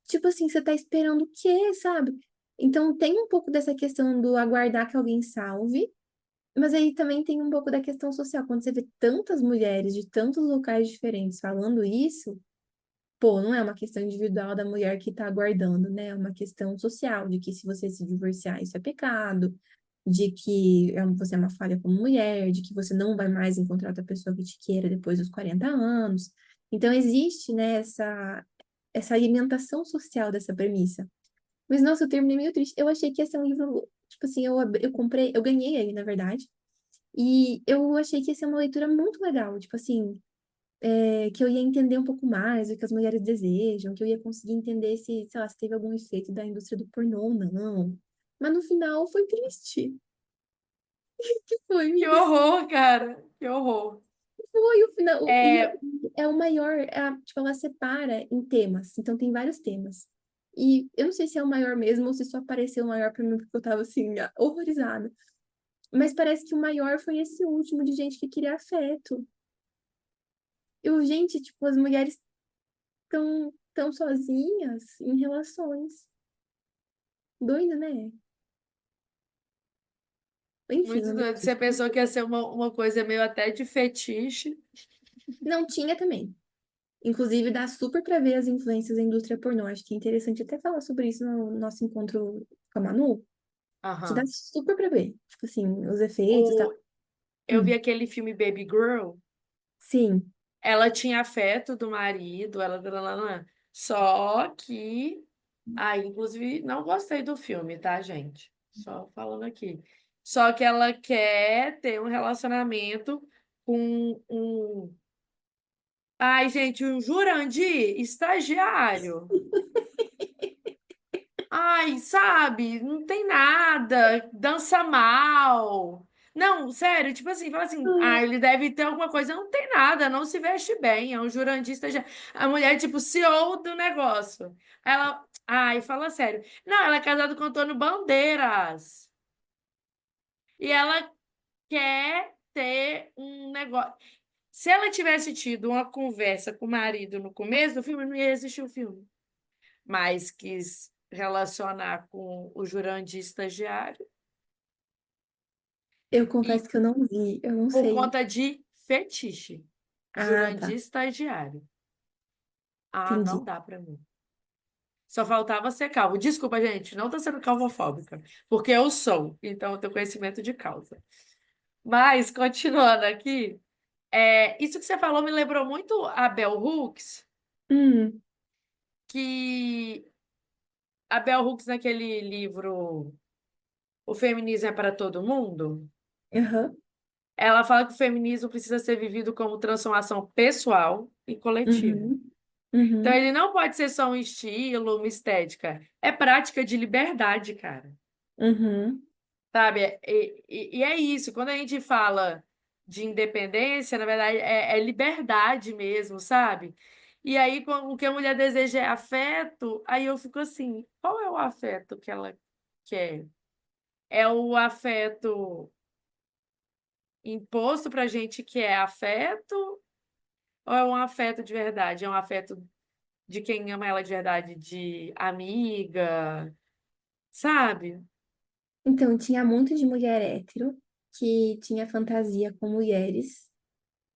tipo assim, você tá esperando o quê, sabe? Então tem um pouco dessa questão do aguardar que alguém salve, mas aí também tem um pouco da questão social. Quando você vê tantas mulheres de tantos locais diferentes falando isso, pô, não é uma questão individual da mulher que tá aguardando, né? É uma questão social, de que se você se divorciar, isso é pecado, de que você é uma falha como mulher, de que você não vai mais encontrar outra pessoa que te queira depois dos 40 anos. Então existe, né, essa alimentação social dessa premissa. Mas, nossa, eu terminei meio triste. Eu achei que ia ser um livro, tipo assim, eu comprei, eu ganhei ele, na verdade. E eu achei que ia ser uma leitura muito legal, tipo assim, que eu ia entender um pouco mais o que as mulheres desejam, que eu ia conseguir entender se, sei lá, se teve algum efeito da indústria do pornô ou não. Mas no final foi triste. Que foi, Que amiga? horror, cara. Que horror. Foi o final. E É, é o maior, tipo, ela separa em temas. Então tem vários temas. E eu não sei se é o maior mesmo ou se só apareceu o maior pra mim porque eu tava assim, horrorizada. Mas parece que o maior foi esse último de gente que queria afeto. Eu, gente, tipo, as mulheres tão sozinhas em relações. Doido, né? Enfim, muito lembrei doido. Você disso. pensou que ia ser uma coisa meio até de fetiche. Não tinha também. Inclusive, dá super pra ver as influências da indústria pornô. Acho que é interessante até falar sobre isso no nosso encontro com a Manu, que dá Aham. super pra ver. Tipo assim, os efeitos e tal. O, eu vi Hum, aquele filme Baby Girl. sim, Ela tinha afeto do marido, só que. Ah, inclusive, não gostei do filme, tá, gente? Só falando aqui. Só que ela quer ter um relacionamento com um. Ai, gente, um Jurandir estagiário. Ai, sabe, não tem nada, dança mal. Não, sério, tipo assim, fala assim, ele deve ter alguma coisa, não tem nada, não se veste bem, é um jurandista já. A mulher, tipo, CEO do negócio. Fala sério. Não, ela é casada com o Antônio Bandeiras. E ela quer ter um negócio. Se ela tivesse tido uma conversa com o marido no começo do filme, não ia existir o filme. Mas quis relacionar com o Jurandir estagiário eu e confesso que eu não vi, eu não por sei. conta de fetiche. Ah, tá, Jurandir estagiário. Ah, não entendi. dá para mim. Só faltava ser calvo. Desculpa, gente, não tô sendo calvofóbica, porque eu sou, então eu tenho conhecimento de causa. Mas, continuando aqui, isso que você falou me lembrou muito a Bell Hooks, Hum, que a Bell Hooks, naquele livro O Feminismo é para Todo Mundo. aham, Ela fala que o feminismo precisa ser vivido como transformação pessoal e coletiva. uhum, Então, uhum, ele não pode ser só um estilo, uma estética. É prática de liberdade, cara. uhum. Sabe? E é isso. Quando a gente fala de independência, na verdade, é liberdade mesmo, sabe? E aí, o que a mulher deseja é afeto, aí eu fico assim: qual é o afeto que ela quer? É o afeto imposto pra gente que é afeto? Ou é um afeto de verdade? É um afeto de quem ama ela de verdade, de amiga, sabe? Então, tinha muito de mulher hétero que tinha fantasia com mulheres,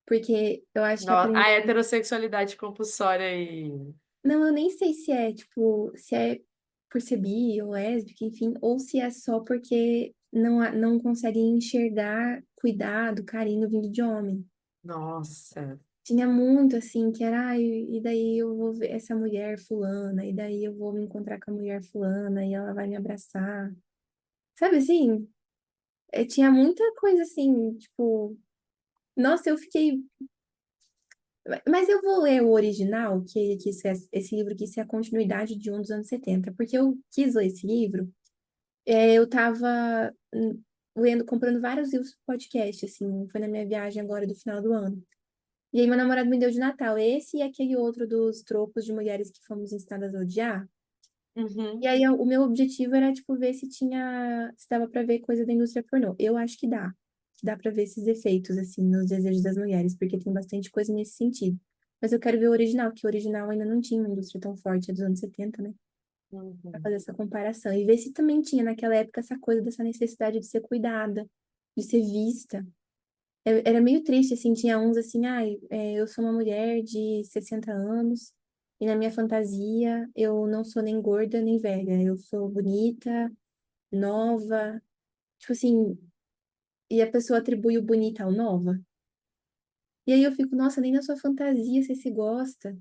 porque eu acho que a A premissa. heterossexualidade compulsória e. Não, eu nem sei se é, tipo, se é por ser bi ou lésbica, enfim, ou se é só porque não conseguem enxergar cuidado, carinho vindo de homem. Nossa. Tinha muito assim, que era, ai, e daí eu vou ver essa mulher fulana, e daí eu vou me encontrar com a mulher fulana e ela vai me abraçar. Sabe assim? Tinha muita coisa assim, tipo, nossa, eu fiquei. Mas eu vou ler o original, que esse livro aqui é a continuidade de um dos anos 70 porque eu quis ler esse livro. Eu tava lendo, comprando vários livros pro podcast, assim, foi na minha viagem agora do final do ano. E aí meu namorado me deu de Natal esse e aquele outro dos tropos de mulheres que fomos ensinadas a odiar. E Uhum. aí o meu objetivo era, tipo, ver se dava pra ver coisa da indústria pornô. Eu acho que dá pra ver esses efeitos, assim, nos desejos das mulheres, porque tem bastante coisa nesse sentido. Mas eu quero ver o original, porque o original ainda não tinha uma indústria tão forte, é dos anos 70, né? Pra Uhum. fazer essa comparação. E ver se também tinha naquela época essa coisa dessa necessidade de ser cuidada, de ser vista. Era meio triste, assim, tinha uns assim, ai, eu sou uma mulher de 60 anos e na minha fantasia eu não sou nem gorda nem velha, eu sou bonita, nova, tipo assim, e a pessoa atribui o bonita ao nova. E aí eu fico, nossa, nem na sua fantasia você se gosta.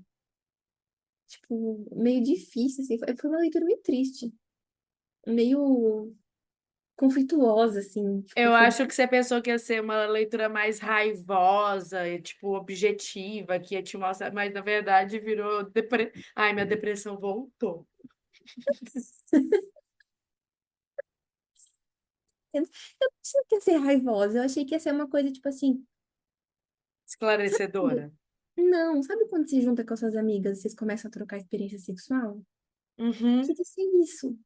Tipo, meio difícil, assim, foi uma leitura meio triste, meio conflituosa, assim, tipo, Eu foi... acho que você pensou que ia ser uma leitura mais raivosa e, tipo, objetiva, que ia te mostrar, mas na verdade virou Ai, minha depressão voltou. Eu não achei que ia ser raivosa, eu achei que ia ser uma coisa, tipo assim, Esclarecedora. não, sabe quando você junta com as suas amigas e vocês começam a trocar experiência sexual? Uhum. Fica ser isso.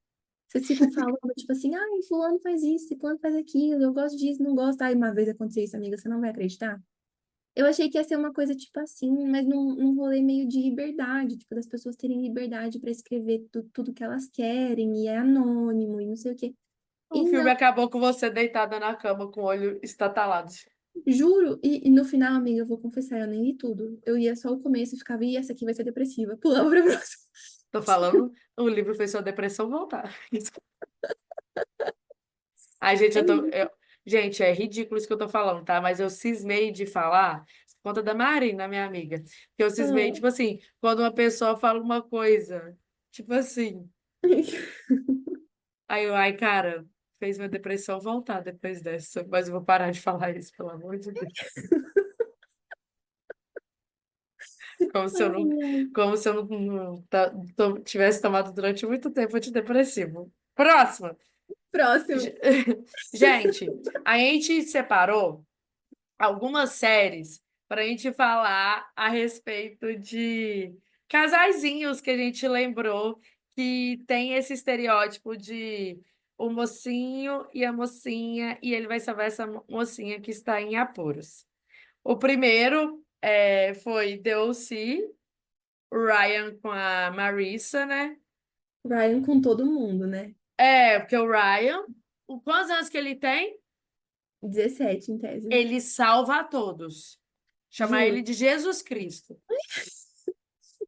Vocês ficam falando, tipo assim, ai, fulano faz isso, fulano faz aquilo, eu gosto disso, não gosto. Ai, uma vez aconteceu isso, amiga, você não vai acreditar? Eu achei que ia ser uma coisa tipo assim, mas num rolê meio de liberdade, tipo, das pessoas terem liberdade para escrever tudo que elas querem, e é anônimo, e não sei o quê. O E filme não, acabou com você deitada na cama com o olho estatalado. juro, e no final, amiga, eu vou confessar, eu nem li tudo. Eu ia só o começo e ficava, ih, essa aqui vai ser depressiva. Pulava pra próxima. Tô falando, o livro fez sua depressão voltar. Ai, gente, É Gente, é ridículo isso que eu tô falando, tá? Mas eu cismei de falar por conta da Marina, minha amiga. Que eu cismei, isso. tipo assim, quando uma pessoa fala uma coisa, tipo assim, aí eu, ai, cara, fez minha depressão voltar depois dessa. Mas eu vou parar de falar isso, pelo amor de Deus. Como se eu não, Ai, ai. como se eu tivesse tomado durante muito tempo antidepressivo. Próxima. Próximo. Ge- Gente, a gente separou algumas séries para a gente falar a respeito de casaizinhos que a gente lembrou que tem esse estereótipo de o mocinho e a mocinha, e ele vai salvar essa mocinha que está em apuros. O primeiro foi The O.C., o Ryan com a Marissa, né? Ryan com todo mundo, né? Porque o Ryan, quantos anos que ele tem? 17 em tese. Ele salva a todos. Chamar Juro. ele de Jesus Cristo.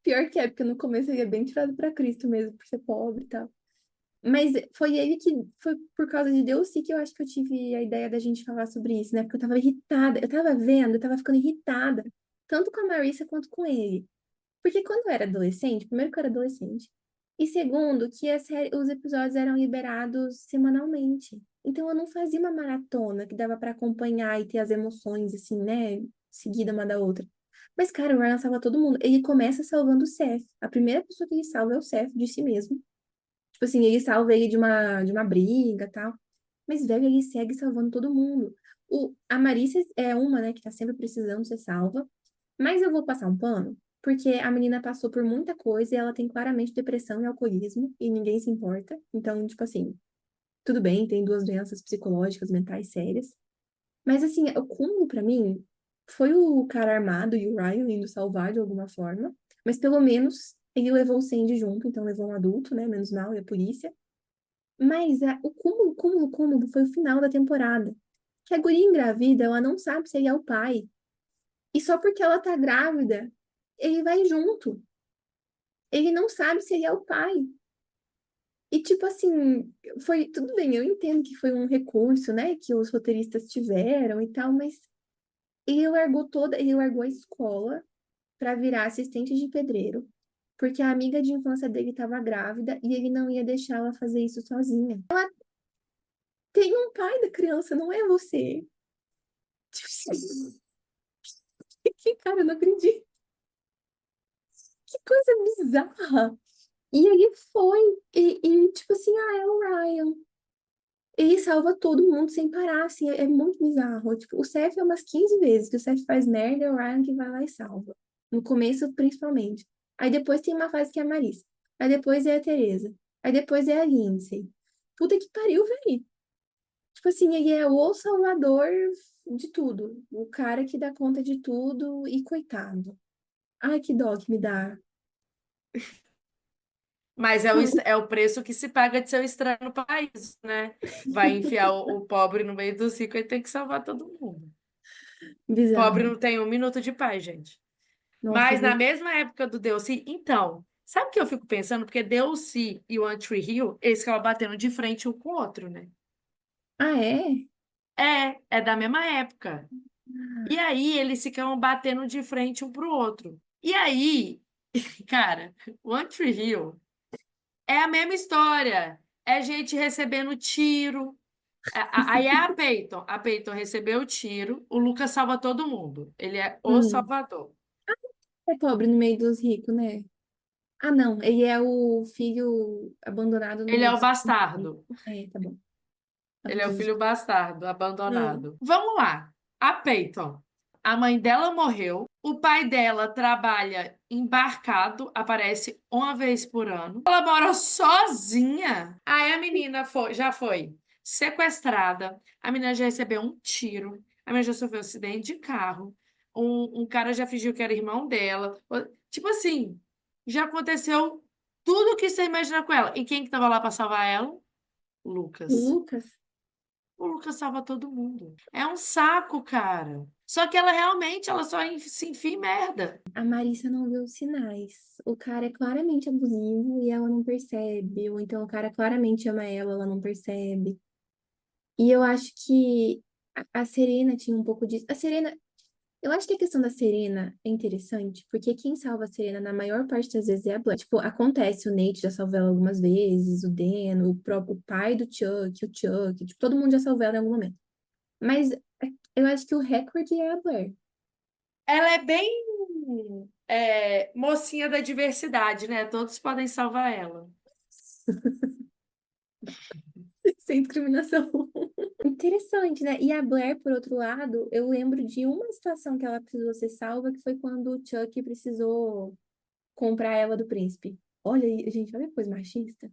Pior que é, porque no começo ele é bem tirado pra Cristo mesmo, por ser pobre e tal. Mas foi ele que, foi por causa de Deus sim que eu acho que eu tive a ideia da gente falar sobre isso, né? Porque eu tava irritada, eu tava vendo, eu tava ficando irritada, tanto com a Marissa quanto com ele. Porque quando eu era adolescente, primeiro que eu era adolescente, e segundo, que os episódios eram liberados semanalmente. Então eu não fazia uma maratona que dava pra acompanhar e ter as emoções, assim, né? Seguida uma da outra. Mas, cara, o Ryan salva todo mundo. Ele começa salvando o Seth. A primeira pessoa que ele salva é o Seth de si mesmo. Tipo assim, ele salva ele de uma briga e tal. Mas, velho, ele segue salvando todo mundo. A Marissa é uma, né, que tá sempre precisando ser salva. Mas eu vou passar um pano, porque a menina passou por muita coisa e ela tem claramente depressão e alcoolismo, e ninguém se importa. Então, tipo assim, tudo bem, tem duas doenças psicológicas, mentais sérias. Mas, assim, o cúmulo pra mim foi o cara armado e o Ryan indo salvar de alguma forma. Mas pelo menos ele levou o Sandy junto, então levou um adulto, né? Menos mal, e a polícia. Mas o cúmulo foi o final da temporada. Que a guria engravida, ela não sabe se ele é o pai. E só porque ela tá grávida, ele vai junto. Ele não sabe se ele é o pai. E tipo assim, foi tudo bem, eu entendo que foi um recurso, né, que os roteiristas tiveram e tal, mas ele largou a escola para virar assistente de pedreiro, porque a amiga de infância dele estava grávida e ele não ia deixar ela fazer isso sozinha. Tem um pai da criança, não é você. Tipo assim, que cara, eu não acredito. Que coisa bizarra. E ele foi, tipo assim, é o Ryan. ele salva todo mundo sem parar, assim, é muito bizarro. Tipo, o Seth é umas 15 vezes que o Seth faz merda, é o Ryan que vai lá e salva. No começo, principalmente. Aí depois tem uma fase que é a Marissa. Aí depois é a Teresa. Aí depois é a Lindsay. Puta que pariu, velho. Tipo assim, ele é o salvador de tudo. O cara que dá conta de tudo e coitado. Ai, que dó que me dá. Mas é Não, é o preço que se paga de ser o estranho no país, né? Vai enfiar o pobre no meio dos ricos e tem que salvar todo mundo. Pobre bizarro. não tem um minuto de paz, gente. Nossa, Mas na mesma época do Delcy, então, sabe o que eu fico pensando? Porque Delcy e One Tree Hill, eles ficavam batendo de frente um com o outro, né? ah, é? É da mesma época. E aí eles ficavam batendo de frente um pro outro. E aí, cara, One Tree Hill é a mesma história. É gente recebendo tiro. Aí é a Peyton. A Peyton recebeu o tiro, o Lucas salva todo mundo. Ele é o Hum, salvador. é pobre no meio dos ricos, né? Ah, não, ele é o filho abandonado no Ele é meio o dos... bastardo. É, tá bom. Tava Ele é o Jesus. filho bastardo, Hum. abandonado. Vamos lá. A Peyton. A mãe dela morreu. O pai dela trabalha embarcado, aparece uma vez por ano. Ela mora sozinha. Aí a menina já foi sequestrada. A menina já recebeu um tiro. A menina já sofreu um acidente de carro. Um cara já fingiu que era irmão dela. Tipo assim, já aconteceu tudo o que você imagina com ela. E quem que tava lá para salvar ela? Lucas. Lucas, O Lucas salva todo mundo. É um saco, cara. Só que ela realmente, ela só se enfia em merda. a Marissa não viu os sinais. O cara é claramente abusivo e ela não percebe. Ou então o cara claramente ama ela, ela não percebe. E eu acho que a Serena tinha um pouco disso. A Serena, eu acho que a questão da Serena é interessante, porque quem salva a Serena na maior parte das vezes é a Blair. Tipo, acontece, o Nate já salvou ela algumas vezes, o Dan, o próprio pai do Chuck, o Chuck, tipo, todo mundo já salvou ela em algum momento. Mas eu acho que o recorde é a Blair. Ela é bem mocinha da diversidade, né? Todos podem salvar ela. Sem discriminação. Interessante, né? E a Blair, por outro lado, eu lembro de uma situação que ela precisou ser salva, que foi quando o Chuck precisou comprar ela do príncipe. Olha aí, gente, olha que coisa machista.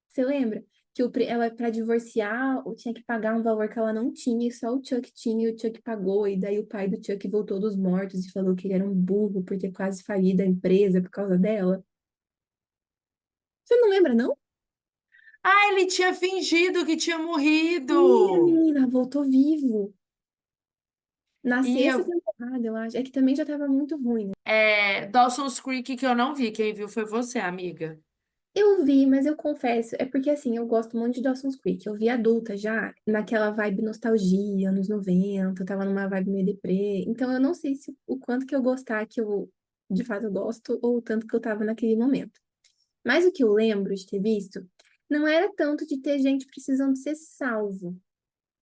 Você lembra? Que ela, para divorciar, tinha que pagar um valor que ela não tinha, e só o Chuck tinha, e o Chuck pagou, e daí o pai do Chuck voltou dos mortos e falou que ele era um burro por ter quase falido a empresa por causa dela. Você não lembra, não? Ah, ele tinha fingido que tinha Minha morrido. menina, voltou vivo. Na E sexta eu, temporada, eu acho. É que também já tava muito ruim, né? Dawson's Creek que eu não vi. Quem viu foi você, amiga. Eu vi, mas eu confesso, é porque assim, eu gosto muito de Dawson's Creek. Eu vi adulta já, naquela vibe nostalgia, anos 90, eu tava numa vibe meio deprê. Então eu não sei se o quanto que eu gostar, que eu de fato gosto, ou o tanto que eu tava naquele momento. Mas o que eu lembro de ter visto não era tanto de ter gente precisando ser salvo.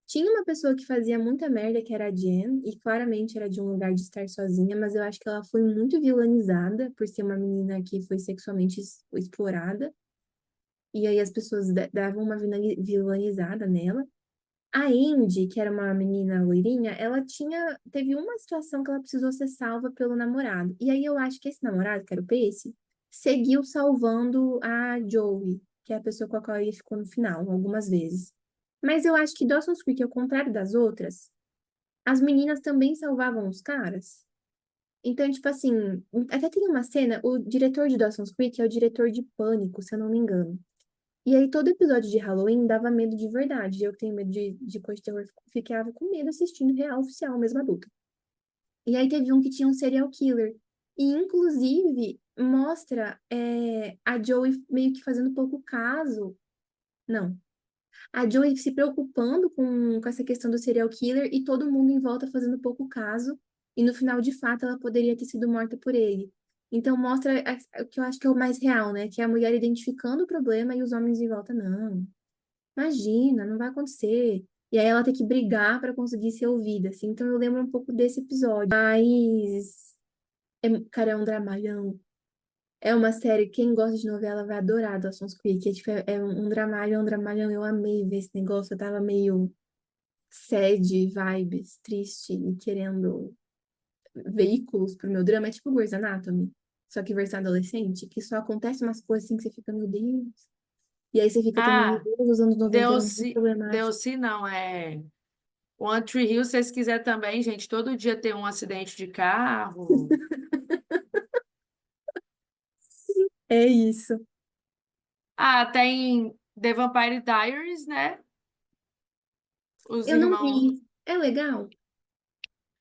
Tinha uma pessoa que fazia muita merda, que era a Jen, e claramente era de um lugar de estar sozinha, mas eu acho que ela foi muito vilanizada por ser uma menina que foi sexualmente explorada. E aí as pessoas davam uma vilanizada nela. A Andy, que era uma menina loirinha, ela teve uma situação que ela precisou ser salva pelo namorado. E aí eu acho que esse namorado, que era o Pace, seguiu salvando a Joey, que é a pessoa com a qual ele ficou no final, algumas vezes. Mas eu acho que Dawson's Creek, ao contrário das outras, as meninas também salvavam os caras. Então, tipo assim, até tem uma cena, o diretor de Dawson's Creek é o diretor de Pânico, se eu não me engano. E aí, todo episódio de Halloween dava medo de verdade. Eu que tenho medo de coisa de terror, ficava com medo assistindo real oficial, mesmo adulta. E aí teve um que tinha um serial killer. E, inclusive, mostra a Joey meio que fazendo pouco caso. Não. A Joey se preocupando com essa questão do serial killer e todo mundo em volta fazendo pouco caso. E no final, de fato, ela poderia ter sido morta por ele. Então mostra o que eu acho que é o mais real, né? Que é a mulher identificando o problema e os homens em volta, não. Imagina, não vai acontecer. E aí ela tem que brigar para conseguir ser ouvida, assim. Então eu lembro um pouco desse episódio. Mas, cara, é um dramalhão. É uma série, quem gosta de novela vai adorar Dawson's Creek. É, tipo, é um dramalhão. Eu amei ver esse negócio. Eu tava meio sad, vibes, triste e querendo veículos pro meu drama. É tipo Grey's Anatomy, só que versão adolescente, que só acontece umas coisas assim que você fica, meu Deus. E aí você fica também, meu Ah, Deus, os anos 90 eram muito Deus problemáticos. se não, One Tree Hill, se vocês quiserem também, gente, todo dia tem um acidente de carro. É isso. Ah, tem The Vampire Diaries, né? Os Eu não irmãos. vi. É legal?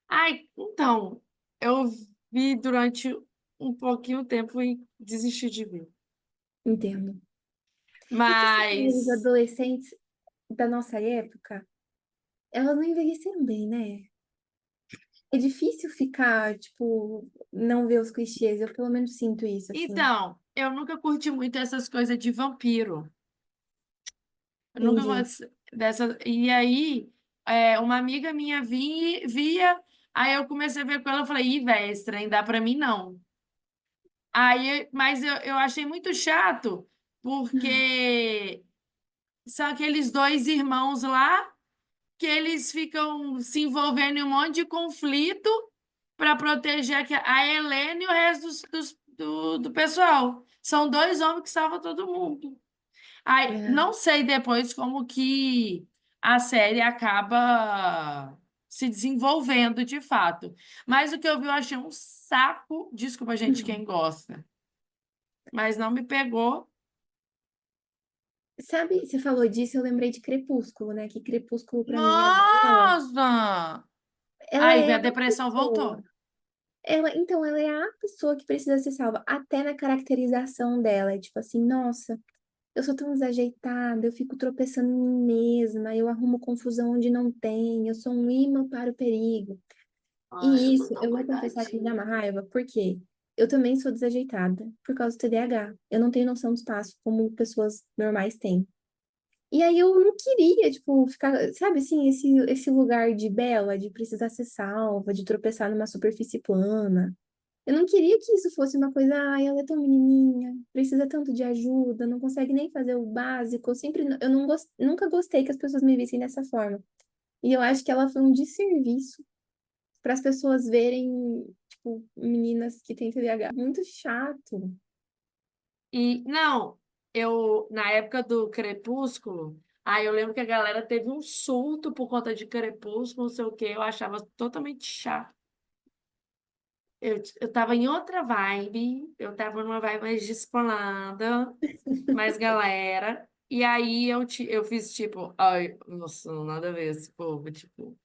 Ai, então, eu vi durante um pouquinho tempo e desisti de ver. Entendo. É que essas séries Mas, adolescentes da nossa época, elas não envelheceram bem, né? É difícil ficar, tipo, não ver os clichês. Eu pelo menos sinto isso, assim. então, eu nunca curti muito essas coisas de vampiro. Eu nunca Entendi. gosto dessa. E aí, uma amiga minha via, aí eu comecei a ver com ela e falei, ih, véi, esse trem dá pra mim não. Aí, mas eu achei muito chato, porque são aqueles dois irmãos lá que eles ficam se envolvendo em um monte de conflito para proteger a Helena e o resto do pessoal. São dois homens que salvam todo mundo. Aí, É. não sei depois como que a série acaba se desenvolvendo de fato. Mas o que eu vi, eu achei um saco. Desculpa, gente, quem gosta. Mas não me pegou. Sabe, você falou disso, eu lembrei de Crepúsculo, né? Que Crepúsculo, pra mim, a Bella, Nossa! ela Aí, é a a depressão voltou. pessoa. Então, ela é a pessoa que precisa ser salva, até na caracterização dela. É tipo assim, nossa, eu sou tão desajeitada, eu fico tropeçando em mim mesma, eu arrumo confusão onde não tem, eu sou um imã para o perigo. Ai, eu E tô isso, tão eu vou confessar que me dá coitadinha. uma raiva, porque eu também sou desajeitada por causa do TDAH. Eu não tenho noção do espaço como pessoas normais têm. E aí eu não queria, tipo, ficar, sabe assim, esse lugar de bela, de precisar ser salva, de tropeçar numa superfície plana. Eu não queria que isso fosse uma coisa, ai, ela é tão menininha, precisa tanto de ajuda, não consegue nem fazer o básico. Eu sempre, eu não nunca gostei que as pessoas me vissem dessa forma. E eu acho que ela foi um desserviço para as pessoas verem, tipo, meninas que têm TDAH. Muito chato. E, não, na época do Crepúsculo, aí eu lembro que a galera teve um surto por conta de Crepúsculo, não sei o quê, eu achava totalmente chato. Eu tava em outra vibe, eu tava numa vibe mais descolada, mais galera, e aí eu fiz tipo, ai, nossa, nada a ver esse povo, tipo.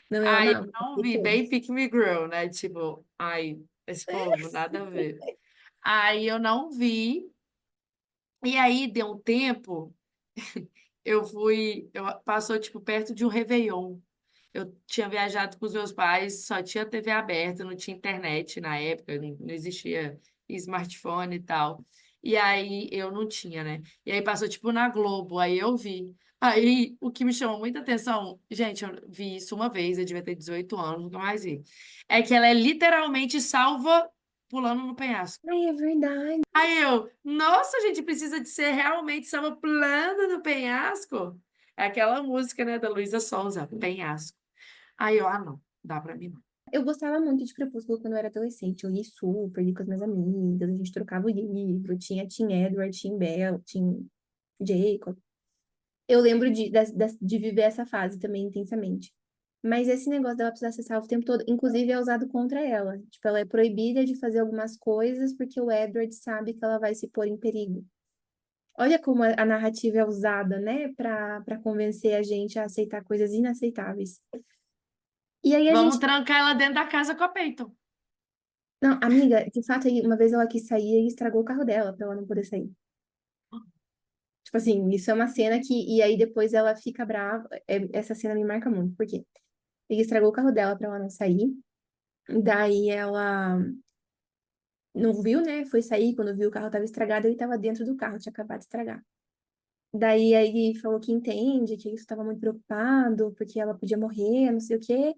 Não, eu Aí eu amava, não e vi, bem todos. Pick Me Girl, né? Tipo, ai, esse povo, nada a ver. Aí eu não vi, e aí deu um tempo. Passou tipo perto de um Réveillon. Eu tinha viajado com os meus pais, só tinha TV aberta, não tinha internet na época, não existia smartphone e tal. E aí eu não tinha, né? E aí passou tipo na Globo, aí eu vi. Aí o que me chamou muita atenção, gente, eu vi isso uma vez, eu devia ter 18 anos, nunca mais vi. É que ela é literalmente salva pulando no penhasco. Ai, é verdade. Aí eu, nossa, gente, precisa de ser realmente salva pulando no penhasco? É aquela música, né, da Luísa Sonza, Penhasco. Aí eu, não, dá pra mim não. Eu gostava muito de Crepúsculo quando eu era adolescente. Eu li super, li com as minhas amigas, a gente trocava o livro, tinha Tim Edward, Tim Bell, Tim Jacob. Eu lembro de viver essa fase também intensamente. Mas esse negócio dela precisar ser salva o tempo todo, inclusive é usado contra ela. Tipo, ela é proibida de fazer algumas coisas porque o Edward sabe que ela vai se pôr em perigo. Olha como a narrativa é usada, né, para convencer a gente a aceitar coisas inaceitáveis. E aí a Vamos gente. trancar ela dentro da casa com a Peyton. Não, amiga, de fato, uma vez ela quis sair e estragou o carro dela pra ela não poder sair. Tipo assim, isso é uma cena que. E aí depois ela fica brava. Essa cena me marca muito. Por quê? Ele estragou o carro dela pra ela não sair. Daí ela não viu, né? Foi sair, quando viu o carro tava estragado, ele tava dentro do carro, tinha acabado de estragar. Daí aí ele falou que entende, que isso estava muito preocupado, porque ela podia morrer, não sei o quê.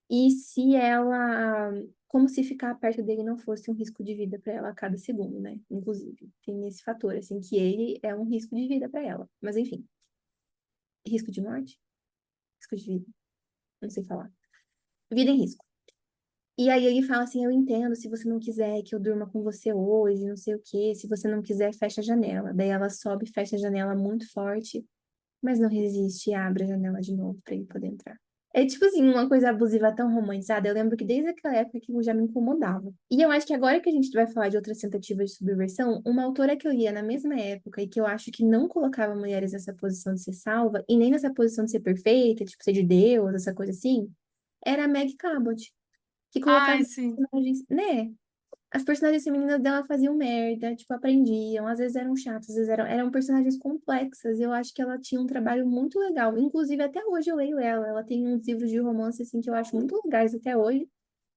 E se ela como se ficar perto dele não fosse um risco de vida para ela a cada segundo, né? Inclusive, tem esse fator, assim, que ele é um risco de vida para ela. Mas enfim, risco de morte? Risco de vida, não sei falar. Vida em risco. E aí ele fala assim, eu entendo se você não quiser que eu durma com você hoje, não sei o quê, se você não quiser, fecha a janela. Daí ela sobe, fecha a janela muito forte, mas não resiste e abre a janela de novo para ele poder entrar. É tipo assim, uma coisa abusiva tão romantizada. Eu lembro que desde aquela época aquilo já me incomodava. E eu acho que agora que a gente vai falar de outras tentativas de subversão, uma autora que eu lia na mesma época e que eu acho que não colocava mulheres nessa posição de ser salva e nem nessa posição de ser perfeita, tipo ser de Deus, essa coisa assim, era a Meg Cabot, que colocava Ai, os sim. personagens, né? As personagens femininas dela faziam merda, tipo, aprendiam, às vezes eram chatas, às vezes eram personagens complexas, e eu acho que ela tinha um trabalho muito legal. Inclusive, até hoje eu leio ela. Ela tem uns livros de romance, assim, que eu acho muito legais até hoje,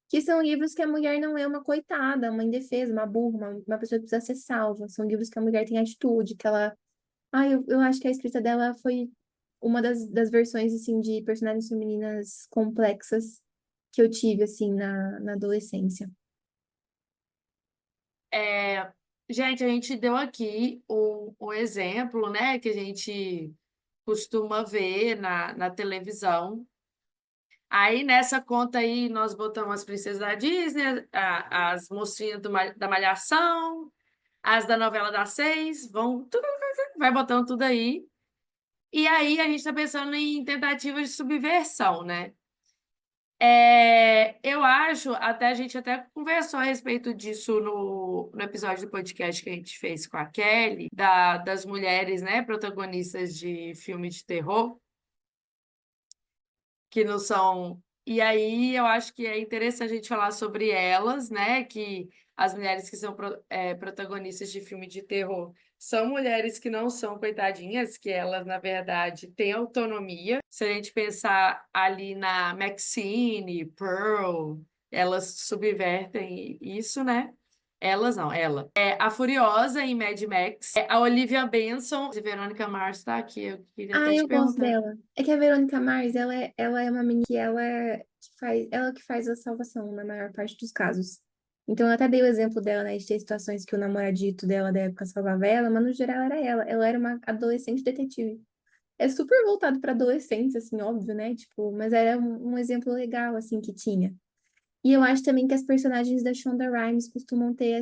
que são livros que a mulher não é uma coitada, uma indefesa, uma burra, uma pessoa que precisa ser salva. São livros que a mulher tem atitude, que ela... Ah, eu acho que a escrita dela foi uma das versões, assim, de personagens femininas complexas que eu tive, assim, na adolescência. É, gente, a gente deu aqui um exemplo, né, que a gente costuma ver na televisão. Aí nessa conta aí nós botamos as princesas da Disney, as mocinhas da Malhação, as da novela das seis, vai botando tudo aí. E aí a gente está pensando em tentativas de subversão, né? Eu acho, até a gente até conversou a respeito disso no episódio do podcast que a gente fez com a Kelly, das mulheres, né, protagonistas de filme de terror, que não são. E aí eu acho que é interessante a gente falar sobre elas, né, que as mulheres que são protagonistas de filme de terror são mulheres que não são coitadinhas, que elas, na verdade, têm autonomia. Se a gente pensar ali na Maxine, Pearl, elas subvertem isso, né? Elas não, ela. A Furiosa em Mad Max, a Olivia Benson e Verônica Mars está aqui. Eu queria Ah, até te eu gosto perguntar. dela. É que a Verônica Mars, ela é uma menina que ela que faz a salvação na maior parte dos casos. Então, eu até dei o exemplo dela, né, de ter situações que o namoradito dela da época salvava ela, mas no geral era ela. Ela era uma adolescente detetive. É super voltado para adolescentes, assim, óbvio, né? Tipo, mas era um exemplo legal, assim, que tinha. E eu acho também que as personagens da Shonda Rhimes costumam ter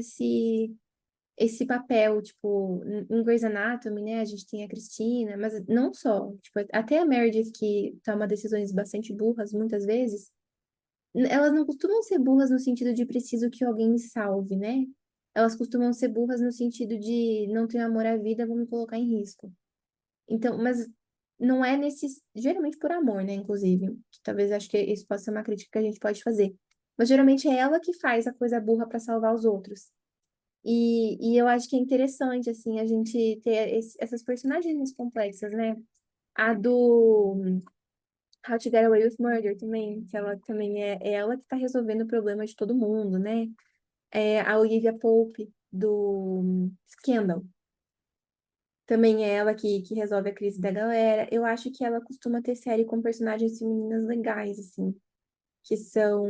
esse papel, tipo, em Grey's Anatomy, né, a gente tem a Cristina, mas não só, tipo, até a Meredith, que toma decisões bastante burras, muitas vezes, elas não costumam ser burras no sentido de preciso que alguém me salve, né? Elas costumam ser burras no sentido de não tenho amor à vida, vou me colocar em risco. Então, mas não é geralmente por amor, né, inclusive, talvez acho que isso possa ser uma crítica que a gente pode fazer. Mas geralmente é ela que faz a coisa burra para salvar os outros. E eu acho que é interessante, assim, a gente ter essas personagens complexas, né? A do How to Get Away with Murder também, que ela também é ela que tá resolvendo o problema de todo mundo, né? É, a Olivia Pope, do Scandal, também é ela que resolve a crise da galera. Eu acho que ela costuma ter série com personagens femininas legais, assim, que são...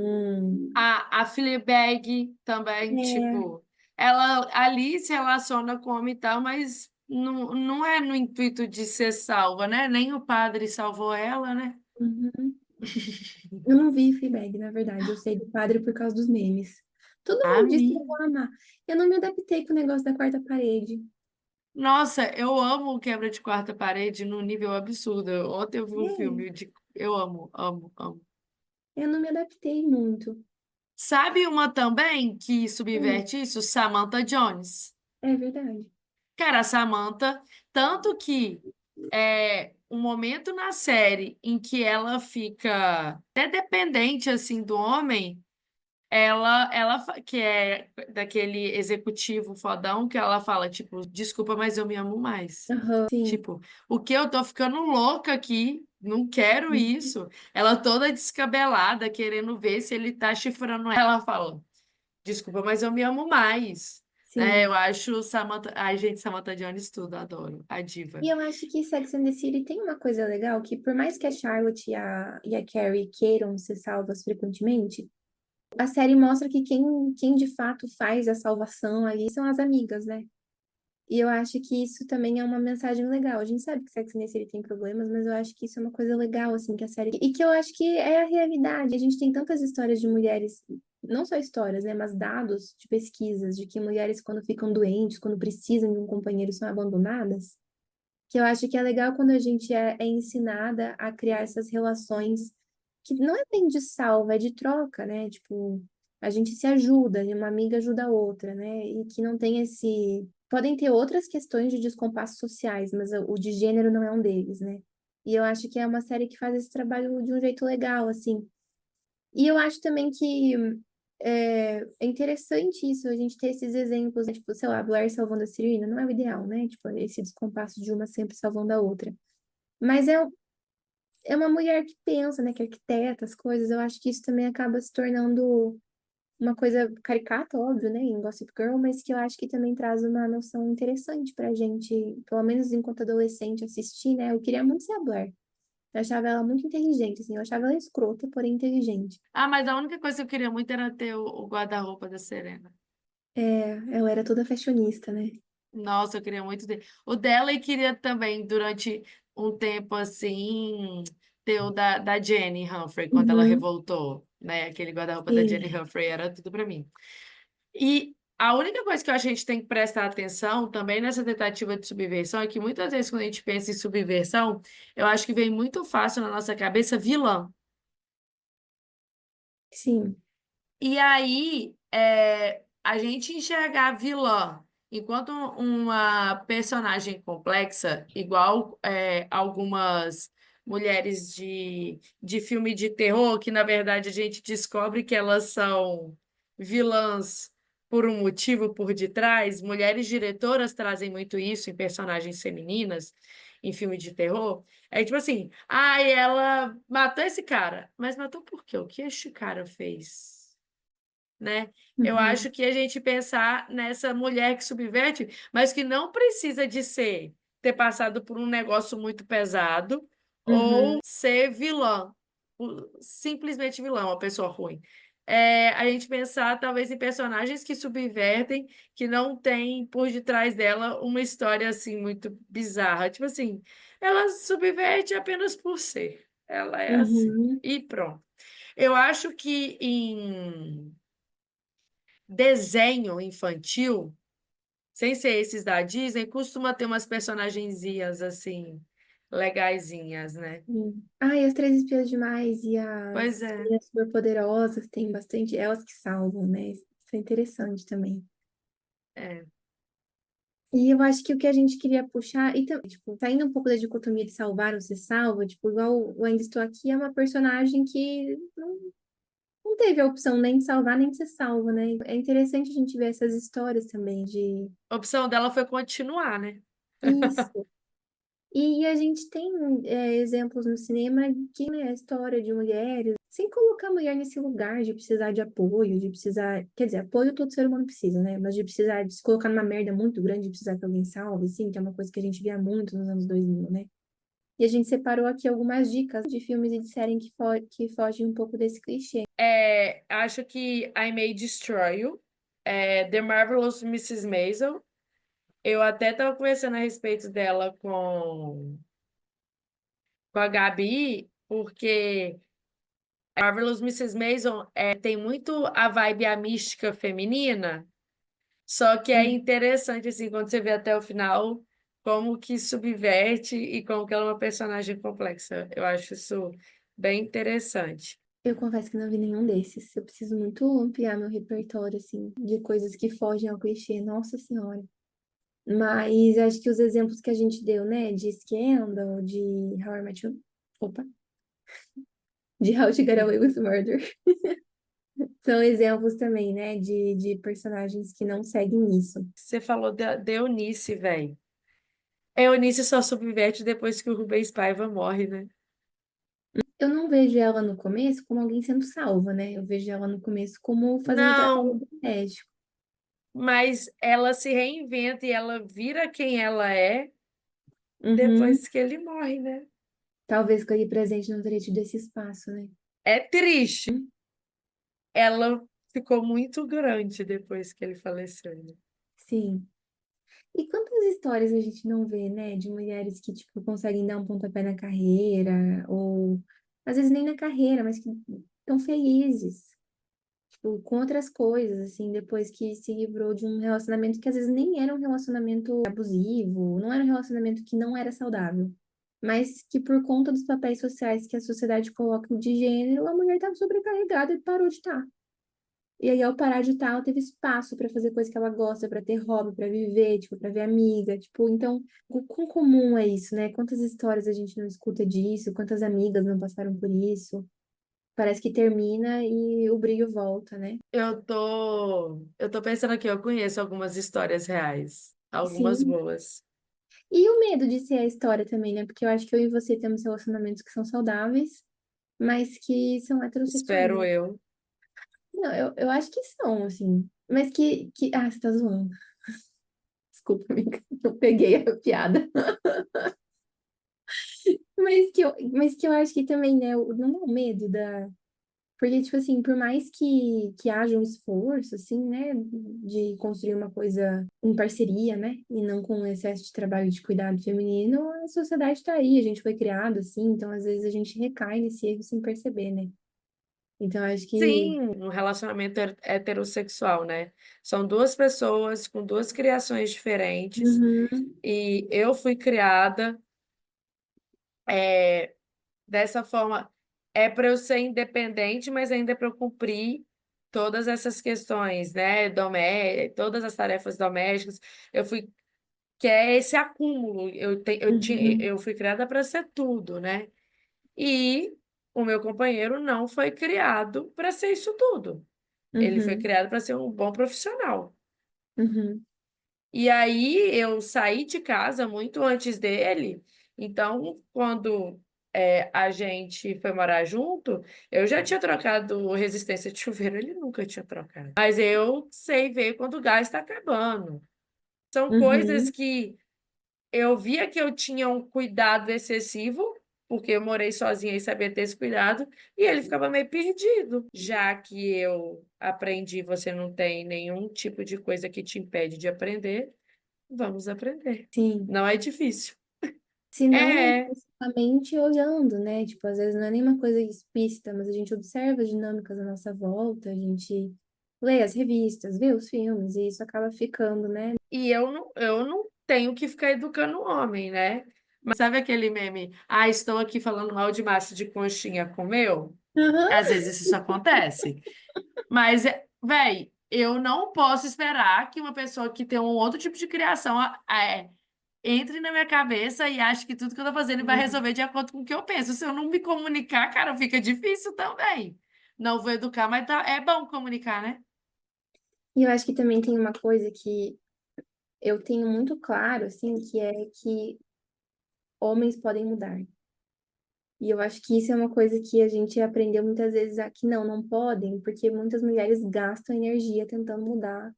A Fleabag também, É, tipo, ela ali se relaciona com o homem e tal, mas não é no intuito de ser salva, né? Nem o padre salvou ela, né? uhum. Eu não vi Fleabag, na verdade. Eu sei do padre por causa dos memes. Todo mundo diz que eu Amiga. vou amar. Eu não me adaptei com o negócio da quarta parede. Nossa, eu amo quebra de quarta parede num nível absurdo. Ontem eu vi um É, filme de. Eu amo, amo, amo. eu não me adaptei muito. Sabe uma também que Hum, subverte isso? Samantha Jones. é verdade. Cara, a Samantha, tanto que um momento na série em que ela fica até dependente assim do homem, que é daquele executivo fodão, que ela fala, tipo, desculpa, mas eu me amo mais. Aham, sim. Tipo, o que eu tô ficando louca aqui, não quero isso. Ela toda descabelada, querendo ver se ele tá chifrando ela. Ela fala, desculpa, mas eu me amo mais. Né? Sim. Eu acho Samantha. Ai, gente, Samantha Jones tudo, adoro. A E diva. eu acho que Sex and the City tem uma coisa legal, que por mais que a Charlotte e a Carrie queiram ser salvas frequentemente, A série mostra que quem de fato faz a salvação ali são as amigas, né? E eu acho que isso também é uma mensagem legal. A gente sabe que Sex and the City tem problemas, mas eu acho que isso é uma coisa legal, assim, que a série... E que eu acho que é a realidade. A gente tem tantas histórias de mulheres, não só histórias, né, mas dados de pesquisas, de que mulheres, quando ficam doentes, quando precisam de um companheiro, são abandonadas. Que eu acho que é legal quando a gente é ensinada a criar essas relações que não é bem de salva, é de troca, né? Tipo, a gente se ajuda, e uma amiga ajuda a outra, né? E que não tem esse. Podem ter outras questões de descompassos sociais, mas o de gênero não é um deles, né? E eu acho que é uma série que faz esse trabalho de um jeito legal, assim. E eu acho também que é interessante isso, a gente ter esses exemplos, né? Tipo, sei lá, a Blair salvando a Serena, não é o ideal, né? Tipo, esse descompasso de uma sempre salvando a outra. Mas é uma mulher que pensa, né? Que arquiteta as coisas. Eu acho que isso também acaba se tornando uma coisa caricata, óbvio, né? Em Gossip Girl, mas que eu acho que também traz uma noção interessante pra gente, pelo menos enquanto adolescente, assistir, né? Eu queria muito ser a Blair. Eu achava ela muito inteligente, assim. Eu achava ela escrota, porém inteligente. Ah, mas a única coisa que eu queria muito era ter o guarda-roupa da Serena. É, ela era toda fashionista, né? Nossa, eu queria muito ter. O dela e queria também, durante um tempo assim, ter o da Jenny Humphrey, quando ela Uhum, revoltou, né? Aquele guarda-roupa da Jenny sim, Humphrey era tudo pra mim. E a única coisa que eu acho que a gente tem que prestar atenção também nessa tentativa de subversão é que muitas vezes quando a gente pensa em subversão, eu acho que vem muito fácil na nossa cabeça vilã. sim. E aí, a gente enxergar a vilã enquanto uma personagem complexa, igual algumas mulheres de filme de terror, que na verdade a gente descobre que elas são vilãs por um motivo por detrás. Mulheres diretoras trazem muito isso em personagens femininas, em filme de terror. É tipo assim, ai, ela matou esse cara, mas matou por quê? O que este cara fez? Né? Eu Uhum, acho que a gente pensar nessa mulher que subverte, mas que não precisa de ter passado por um negócio muito pesado ou uhum, ser vilã, simplesmente vilã, uma pessoa ruim. A gente pensar talvez em personagens que subvertem, que não tem por detrás dela uma história assim muito bizarra. Tipo assim, ela subverte apenas por ser. Ela é assim. uhum, E pronto. Eu acho que em desenho infantil, sem ser esses da Disney, costuma ter umas personagenzinhas assim, legaisinhas, né? sim. Ah, e as Três Espiãs Demais e Pois as é. Meninas Superpoderosas tem bastante, elas que salvam, né? Isso é interessante também. É. E eu acho que o que a gente queria puxar, e também, tipo, saindo um pouco da dicotomia de salvar ou ser salva, tipo, igual o Ainda Estou Aqui é uma personagem que não teve a opção nem de salvar nem de ser salva, né? É interessante a gente ver essas histórias também de A opção dela foi continuar, né? isso. E a gente tem exemplos no cinema que é a história de mulheres, sem colocar a mulher nesse lugar de precisar de apoio, de precisar, quer dizer, apoio todo ser humano precisa, né? Mas de precisar de se colocar numa merda muito grande, de precisar que alguém salve, assim, que é uma coisa que a gente via muito nos anos 2000, né? E a gente separou aqui algumas dicas de filmes e de séries que fogem um pouco desse clichê. Acho que I May Destroy You, The Marvelous Mrs. Maisel. Eu até estava conversando a respeito dela com a Gabi, porque Marvelous Mrs. Maisel tem muito a vibe a mística feminina. Só que é Hum. interessante, assim, quando você vê até o final, como que subverte e como que ela é uma personagem complexa. Eu acho isso bem interessante. Eu confesso que não vi nenhum desses. Eu preciso muito ampliar meu repertório, assim, de coisas que fogem ao clichê. Nossa Senhora. Mas acho que os exemplos que a gente deu, né, de Scandal, de How I Met Your... Opa, de How to Get Away with Murder, são exemplos também, né, de personagens que não seguem isso. Você falou de Eunice, velho. Eunice só subverte depois que o Rubens Paiva morre, né? Eu não vejo ela no começo como alguém sendo salva, né? Eu vejo ela no começo como fazendo o trabalho Não, doméstico. mas ela se reinventa e ela vira quem ela é Uhum. depois que ele morre, né? Talvez com ele presente não teria tido esse espaço, né? É triste. ela ficou muito grande depois que ele faleceu, né? Sim. E quantas histórias a gente não vê, né, de mulheres que, tipo, conseguem dar um pontapé na carreira, ou às vezes nem na carreira, mas que estão felizes, tipo, com outras coisas, assim, depois que se livrou de um relacionamento que às vezes nem era um relacionamento abusivo, não era um relacionamento que não era saudável, mas que por conta dos papéis sociais que a sociedade coloca de gênero, a mulher estava sobrecarregada e parou de estar. E aí, ao parar de estar, ela teve espaço para fazer coisa que ela gosta, para ter hobby, para viver, tipo, para ver amiga, tipo, então, o quão comum é isso, né? Quantas histórias a gente não escuta disso, quantas amigas não passaram por isso? Parece que termina e o brilho volta, né? Eu tô pensando aqui, eu conheço algumas histórias reais, algumas Sim. boas. E o medo de ser a história também, né? Porque eu acho que eu e você temos relacionamentos que são saudáveis, mas que são heterossexuais, Espero né? eu. Não, eu acho que são, assim. Mas que... Ah, você tá zoando. Desculpa, amiga. Eu peguei a piada. Mas que eu acho que também, né, não dá um medo da. Porque, tipo assim, por mais que haja um esforço, assim, né, de construir uma coisa em parceria, né, e não com excesso de trabalho de cuidado feminino, a sociedade tá aí, a gente foi criado assim, então às vezes a gente recai nesse erro sem perceber, né? Então acho que. Sim, um relacionamento heterossexual, né? São duas pessoas com duas criações diferentes Uhum, e eu fui criada é, dessa forma. É para eu ser independente, mas ainda para eu cumprir todas essas questões, né? Todas as tarefas domésticas. Eu fui que é esse acúmulo. uhum, Eu fui criada para ser tudo, né? E o meu companheiro não foi criado para ser isso tudo. Ele foi uhum, criado para ser um bom profissional. uhum, E aí eu saí de casa muito antes dele. Então, quando a gente foi morar junto, eu já tinha trocado resistência de chuveiro, ele nunca tinha trocado. Mas eu sei ver quando o gás está acabando. São coisas uhum. que eu via que eu tinha um cuidado excessivo, porque eu morei sozinha e sabia ter esse cuidado, e ele ficava meio perdido. Já que eu aprendi, você não tem nenhum tipo de coisa que te impede de aprender, vamos aprender. Sim. Não é difícil. Se não É, especificamente olhando, né? Tipo, às vezes não é nenhuma coisa explícita, mas a gente observa as dinâmicas à nossa volta, a gente lê as revistas, vê os filmes, e isso acaba ficando, né? e eu não tenho que ficar educando o homem, né? Mas sabe aquele meme? Ah, estou aqui falando mal de massa de conchinha comeu? Aham. Às vezes isso acontece. Mas, véi, eu não posso esperar que uma pessoa que tem um outro tipo de criação entre na minha cabeça e ache que tudo que eu tô fazendo vai resolver de acordo com o que eu penso. Se eu não me comunicar, cara, fica difícil também. Não vou educar, mas é bom comunicar, né? E eu acho que também tem uma coisa que eu tenho muito claro, assim, que é que homens podem mudar. E eu acho que isso é uma coisa que a gente aprendeu muitas vezes aqui, não podem, porque muitas mulheres gastam energia tentando mudar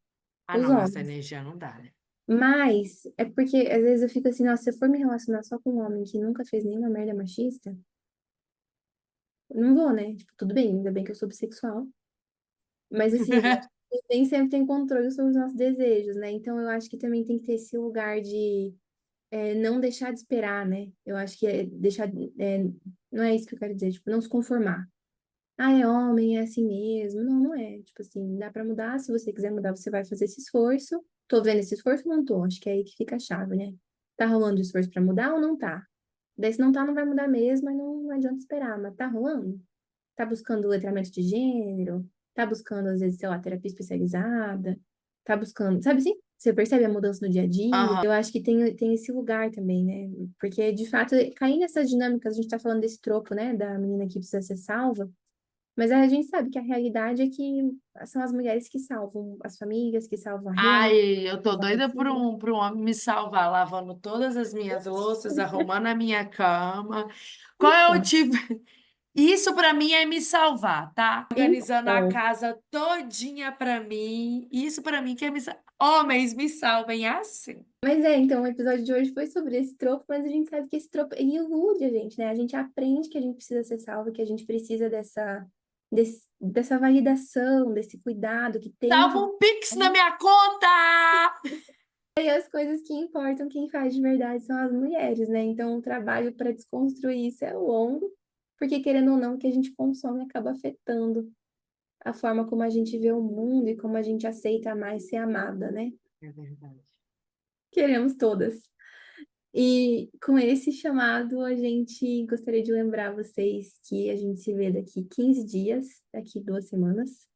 Ah, os não, gastar homens. energia não dá, né? Mas é porque às vezes eu fico assim, nossa, se eu for me relacionar só com um homem que nunca fez nenhuma merda machista, eu não vou, né? Tipo, tudo bem, ainda bem que eu sou bissexual. Mas assim, eu acho que nem sempre tem controle sobre os nossos desejos, né? Então eu acho que também tem que ter esse lugar de não deixar de esperar, né? Eu acho que é deixar. Não é isso que eu quero dizer, tipo, não se conformar. Ah, é homem, é assim mesmo. Não, não é. Tipo assim, dá pra mudar. Se você quiser mudar, você vai fazer esse esforço. Tô vendo esse esforço ou não tô? Acho que é aí que fica a chave, né? Tá rolando esforço pra mudar ou não tá? Daí, se não tá, não vai mudar mesmo, mas não adianta esperar. Mas tá rolando? Tá buscando letramento de gênero? Tá buscando, às vezes, sei lá, terapia especializada? Tá buscando, sabe assim? Você percebe a mudança no dia a dia? Aham. Eu acho que tem esse lugar também, né? Porque, de fato, cair nessas dinâmicas, a gente tá falando desse tropo, né? Da menina que precisa ser salva. Mas a gente sabe que a realidade é que são as mulheres que salvam as famílias, que salvam a renda, Ai, eu tô salvam a doida por vida. um homem me salvar, lavando todas as minhas louças, arrumando a minha cama. Qual é o Então, tipo? Isso para mim é me salvar, tá? Organizando a então. casa todinha para mim. Isso para mim que é me salvar. Homens, me salvem assim. Mas então, o episódio de hoje foi sobre esse tropo, mas a gente sabe que esse tropo, ele ilude a gente, né? A gente aprende que a gente precisa ser salvo, que a gente precisa dessa. dessa validação, desse cuidado que tem Salva que um Pix na minha conta! e as coisas que importam, quem faz de verdade são as mulheres, né? Então, o trabalho para desconstruir isso é longo, porque querendo ou não, o que a gente consome acaba afetando a forma como a gente vê o mundo e como a gente aceita mais ser amada, né? É verdade. Queremos todas. E com esse chamado, a gente gostaria de lembrar vocês que a gente se vê daqui 15 dias, daqui 2 semanas.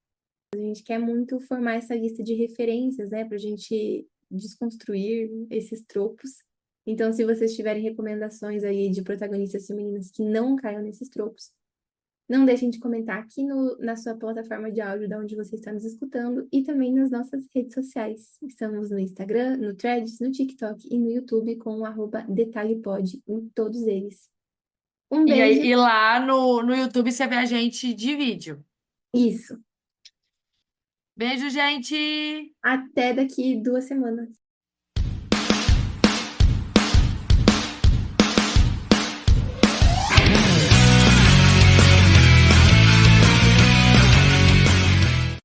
A gente quer muito formar essa lista de referências, né, para a gente desconstruir esses tropos. Então, se vocês tiverem recomendações aí de protagonistas femininas que não caiam nesses tropos, não deixem de comentar aqui na sua plataforma de áudio, da onde você está nos escutando, e também nas nossas redes sociais. Estamos no Instagram, no Threads, no TikTok e no YouTube com o @detalhepod em todos eles. Um E aí, beijo, e lá no YouTube você vê a gente de vídeo. isso. Beijo, gente! Até daqui 2 semanas.